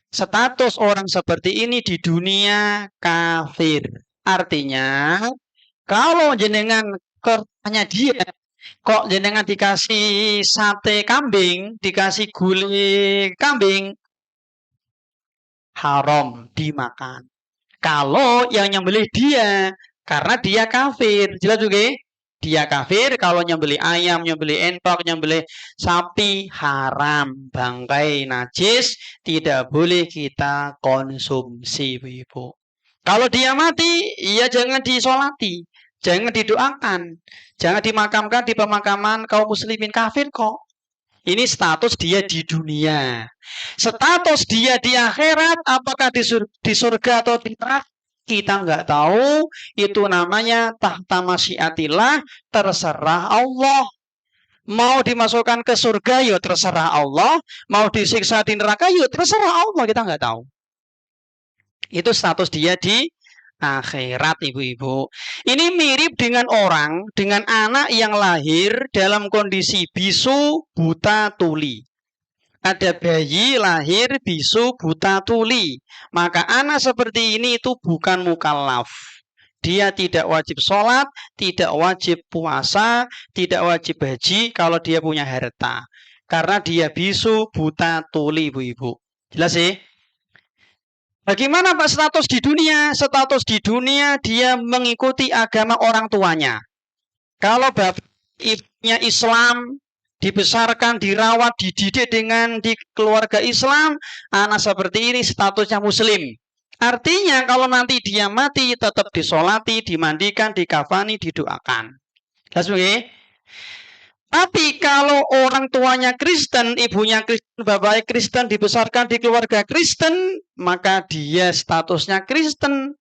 Status orang seperti ini di dunia kafir. Artinya, kalau jenengan kertanya dia, kok jenengan dikasih sate kambing, dikasih gulai kambing, haram dimakan. Kalau yang nyembelih dia, karena dia kafir. Jelas juga? Dia kafir, kalau nyembelih ayam, nyembelih entok, nyembelih sapi, haram. Bangkai najis, tidak boleh kita konsumsi, Ibu. Kalau dia mati, ya jangan disolati. Jangan didoakan. Jangan dimakamkan di pemakaman kaum muslimin kafir kok. Ini status dia di dunia. Status dia di akhirat, apakah di surga atau di neraka? Kita nggak tahu. Itu namanya tahta masyiatillah, terserah Allah. Mau dimasukkan ke surga, ya terserah Allah. Mau disiksa di neraka, ya terserah Allah. Kita nggak tahu. Itu status dia di akhirat, ibu-ibu. Ini mirip dengan anak yang lahir dalam kondisi bisu, buta, tuli. Ada bayi lahir bisu, buta, tuli. Maka anak seperti ini itu bukan mukallaf. Dia tidak wajib sholat, tidak wajib puasa, tidak wajib haji kalau dia punya harta. Karena dia bisu, buta, tuli, ibu-ibu. Jelas sih? Bagaimana Pak status di dunia? Status di dunia dia mengikuti agama orang tuanya. Kalau bapak ibunya Islam, dibesarkan, dirawat, dididik di keluarga Islam, anak seperti ini statusnya muslim. Artinya kalau nanti dia mati tetap disolati, dimandikan, dikafani, didoakan. Jelas nggih? Tapi kalau orang tuanya Kristen, ibunya Kristen, bapaknya Kristen, dibesarkan di keluarga Kristen, maka dia statusnya Kristen.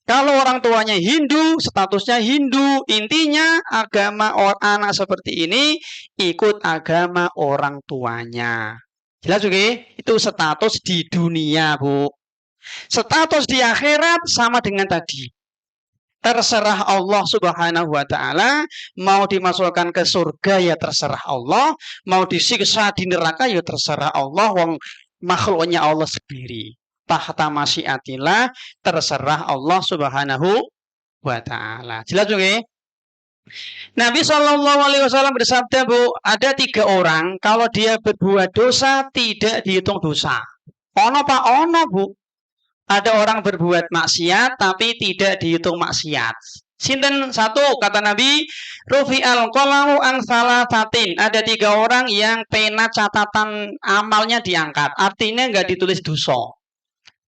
Kalau orang tuanya Hindu, statusnya Hindu. Intinya agama anak seperti ini ikut agama orang tuanya. Jelas juga? Itu status di dunia, Bu. Status di akhirat sama dengan tadi. Terserah Allah Subhanahu wa taala, mau dimasukkan ke surga ya terserah Allah, mau disiksa di neraka ya terserah Allah, wong makhluknya Allah sendiri. Tahta masyiatillah, terserah Allah Subhanahu wa taala. Jelas juga? Nabi Shallallahu alaihi wasallam bersabda, Bu, ada 3 orang kalau dia berbuat dosa tidak dihitung dosa. Ono Pak, ono Bu. Ada orang berbuat maksiat tapi tidak dihitung maksiat. Sinten satu, kata Nabi, rufi'al qalamu an salasatin. Ada 3 orang yang pena catatan amalnya diangkat. Artinya nggak ditulis dosa.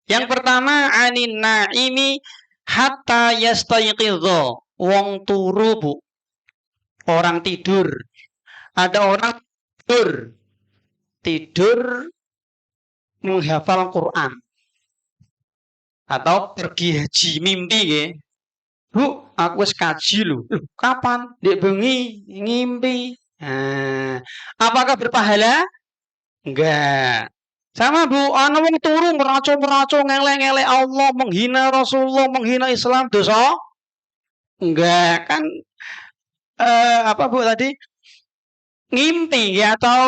Yang pertama, anin naimi hatta yastayqidha. Wong turu, Bu. Orang tidur. Ada orang tidur menghafal Quran. Atau pergi haji mimpi nggih. Bu, aku wis kaji lho. Loh, kapan? Dek bengi ngimpi. Nah, apakah berpahala? Enggak. Sama Bu, ana wong turu meraco-meraco ngelek-ngelek Allah, menghina Rasulullah, menghina Islam, dosa? Enggak, kan apa Bu tadi? Ngimpi ya atau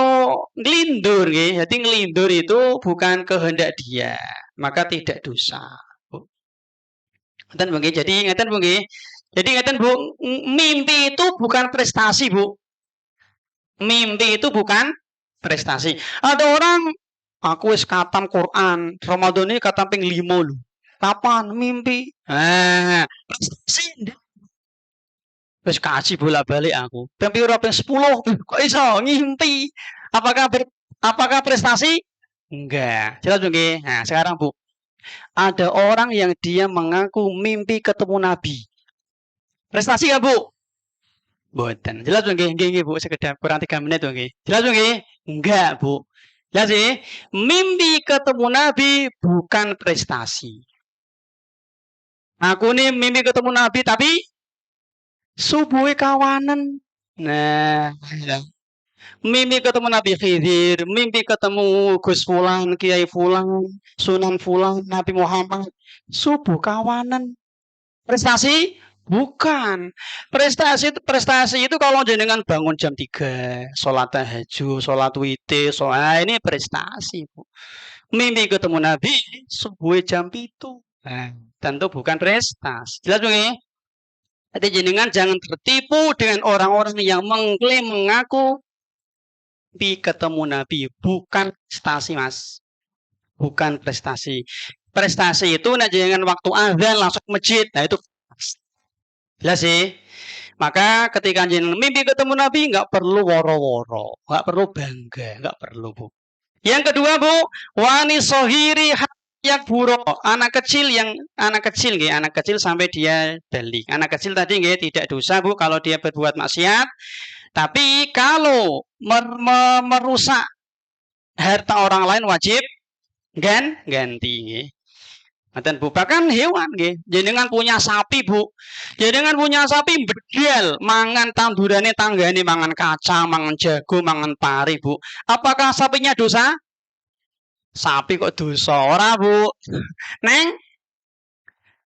ngelindur ya. Jadi ngelindur itu bukan kehendak dia, maka tidak dosa. Bu. Ngeten Bu nggih. Jadi ngeten Bu nggih. Jadi ngeten Bu, mimpi itu bukan prestasi, Bu. Mimpi itu bukan prestasi. Ada orang aku wis katam Quran, Ramadan ini katam ping 5 lho. Kapan mimpi? Prestasi. Wis kaji bolak-balik aku. Ping pira ping 10. Kok iso ngimpi? Apakah prestasi? Enggak. Jelas nggih. Nah, sekarang Bu. Ada orang yang dia mengaku mimpi ketemu Nabi. Prestasi ya, Bu? Mboten. Jelas nggih, nggih Bu, sekedar kurang 3 menit nggih. Jelas nggih? Enggak, Bu. Jelas sih, mimpi ketemu Nabi bukan prestasi. Aku nih mimpi ketemu Nabi tapi subuhe kawanan. Nah, mimpi ketemu Nabi Khidir, mimpi ketemu Gus Fulan, Kiai Fulan, Sunan Fulan, Nabi Muhammad. Subuh kawanan. Prestasi? Bukan. Prestasi itu kalau jenengan bangun jam 3, sholat tahajud, sholat witir, ini prestasi, Bu. Mimpi ketemu Nabi subuh jam 7. Nah, tentu bukan prestasi. Jelas nggih? Jadi jenengan jangan tertipu dengan orang-orang yang mengklaim mengaku mimpi ketemu Nabi, bukan prestasi, Mas. Bukan prestasi. Prestasi itu nah jangan waktu azan langsung masjid. Nah, itu jelas sih. Maka ketika jenengan mimpi ketemu Nabi nggak perlu woro-woro, nggak perlu bangga, nggak perlu Bu. Yang kedua Bu, wani sohiri yang buruk, anak kecil sampai dia balik. Anak kecil tadi nggak tidak dosa Bu kalau dia berbuat maksiat. Tapi kalau merusak harta orang lain wajib ganti nggih. Ngaten Bu, bahkan hewan nggih. Jenengan punya sapi, Bu. Jenengan punya sapi bedel mangan tandurane tanggane, mangan kacang, mangan jagung, mangan pari, Bu. Apakah sapinya dosa? Sapi kok dosa ora, Bu? Neng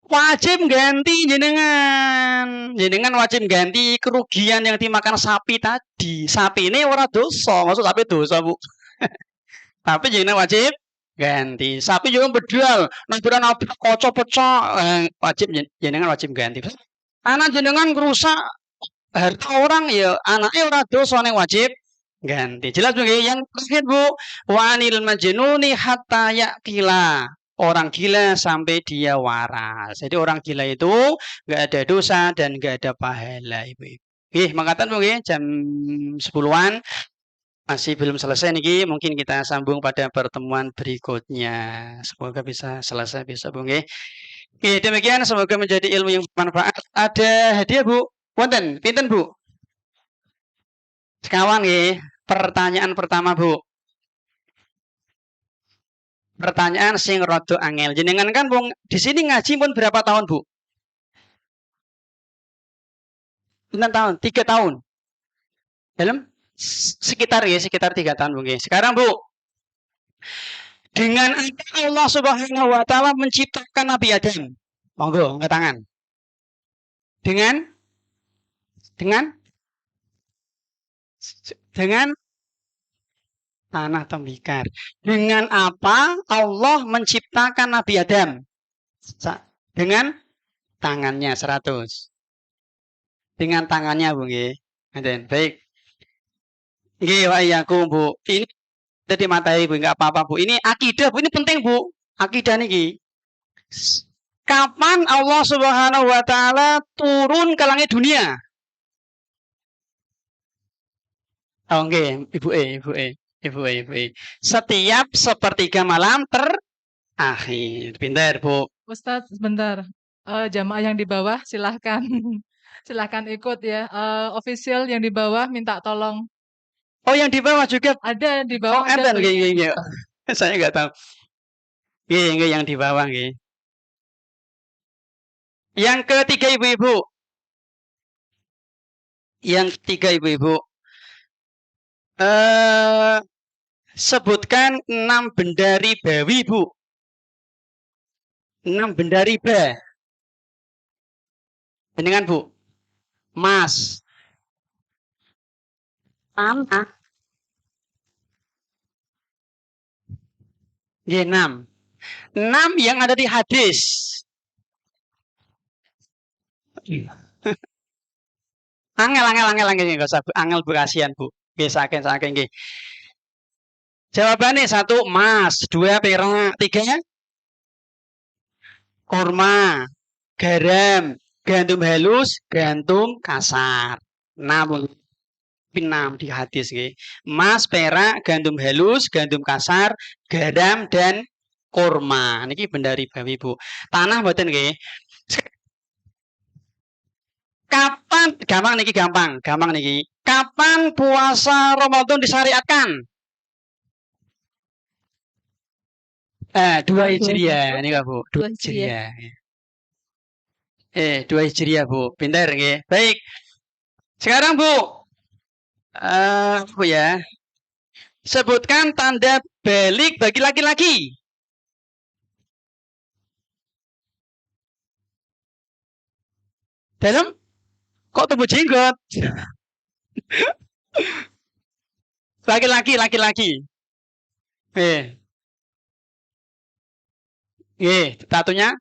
wajib ganti jenengan. Jenengan wajib ganti kerugian yang dimakan sapi tadi. Sapi ini ora dosa, maksud sapi dosa, Bu. Tapi jenengan wajib ganti. Sapi juga bedal, naburan nabrak kocok pecah, wajib jenengan wajib ganti. Anak jenengan rusak harta orang ya, anaknya ora dosa ning wajib ganti. Jelas nggih? Yang terakhir Bu, wanil majnuni hatta yaqila. Orang gila sampai dia waras. Jadi orang gila itu nggak ada dosa dan nggak ada pahala, Ibu-ibu. Nggih, mangkatan Bu nggih, jam 10-an. Masih belum selesai nih, mungkin kita sambung pada pertemuan berikutnya. Semoga bisa selesai besok, Bu nggih. Oke, demikian semoga menjadi ilmu yang bermanfaat. Ada hadiah, Bu. Wonten, pinten, Bu? Sekawan nggih. Pertanyaan pertama, Bu. Pertanyaan sing rada angel. Jenengan kan wong di sini ngaji pun berapa tahun, Bu? 9 tahun, 3 tahun. Dalam sekitar 3 tahun Bu. Sekarang Bu, dengan apa Allah Subhanahu wa taala menciptakan Nabi Adam? Monggo angkat tangan. Dengan tanah tembikar. Dengan apa Allah menciptakan Nabi Adam? Dengan tangannya 100. Dengan tangannya Bu nggih. Baik. Nggih, wa iyyakum Bu. Ini jadi materi Bu, enggak apa-apa Bu. Ini akidah Bu, ini penting Bu. Akidah niki. Kapan Allah Subhanahu wa taala turun ke langit dunia? Oh nggih, Ibu. Setiap sepertiga malam terakhir. Pintar Bu. Ustadz, sebentar. Jamaah yang di bawah silahkan silahkan ikut ya. Official yang di bawah minta tolong. Oh, yang di bawah juga ada di bawah. Oh, ada nggih. Saya nggak tahu. Nggih, yang di bawah nggih. Yang ketiga ibu-ibu. Yang ketiga ibu-ibu. Sebutkan 6 benda ribawi, Bu. 6 benda riba. Dengan Bu. Mas. Tanah. 6. 6 yang ada di hadis. Angel nggak usah angel berasian Bu. Nggih saking nggih. Jawabannya 1 emas, 2 perak, 3 kurma, garam, gandum halus, gandum kasar. 6 di hadis nggih. Emas, perak, gandum halus, gandum kasar, garam dan kurma. Niki benda ribawi Bu. Tanah mboten nggih. Kapan gampang niki. Kapan puasa Ramadan disyariatkan? 2 Hijriah ini Bu. 2 Hijriah. 2 Hijriah Bu. Pintar nggih. Baik. Sekarang Bu. Bu ya. Sebutkan tanda balik bagi laki-laki. Dalam kok tumbuh jenggot? Laki-laki. Tatunya?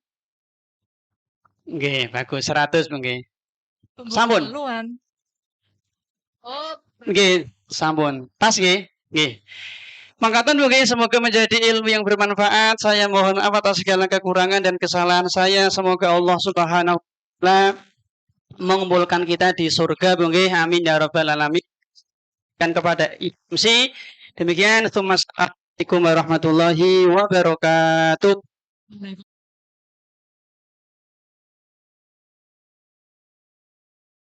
Nggih, bagus 100 nggih. Sampun. Oh, nggih, sampun. Pas nggih? Nggih. Mangkaten nggih, semoga menjadi ilmu yang bermanfaat. Saya mohon maaf atas segala kekurangan dan kesalahan saya. Semoga Allah Subhanahu wa taala mengumpulkan kita di surga nggih. Amin ya rabbal alamin. Dan kepada Ibu si demikian. Assalamualaikum warahmatullahi wabarakatuh.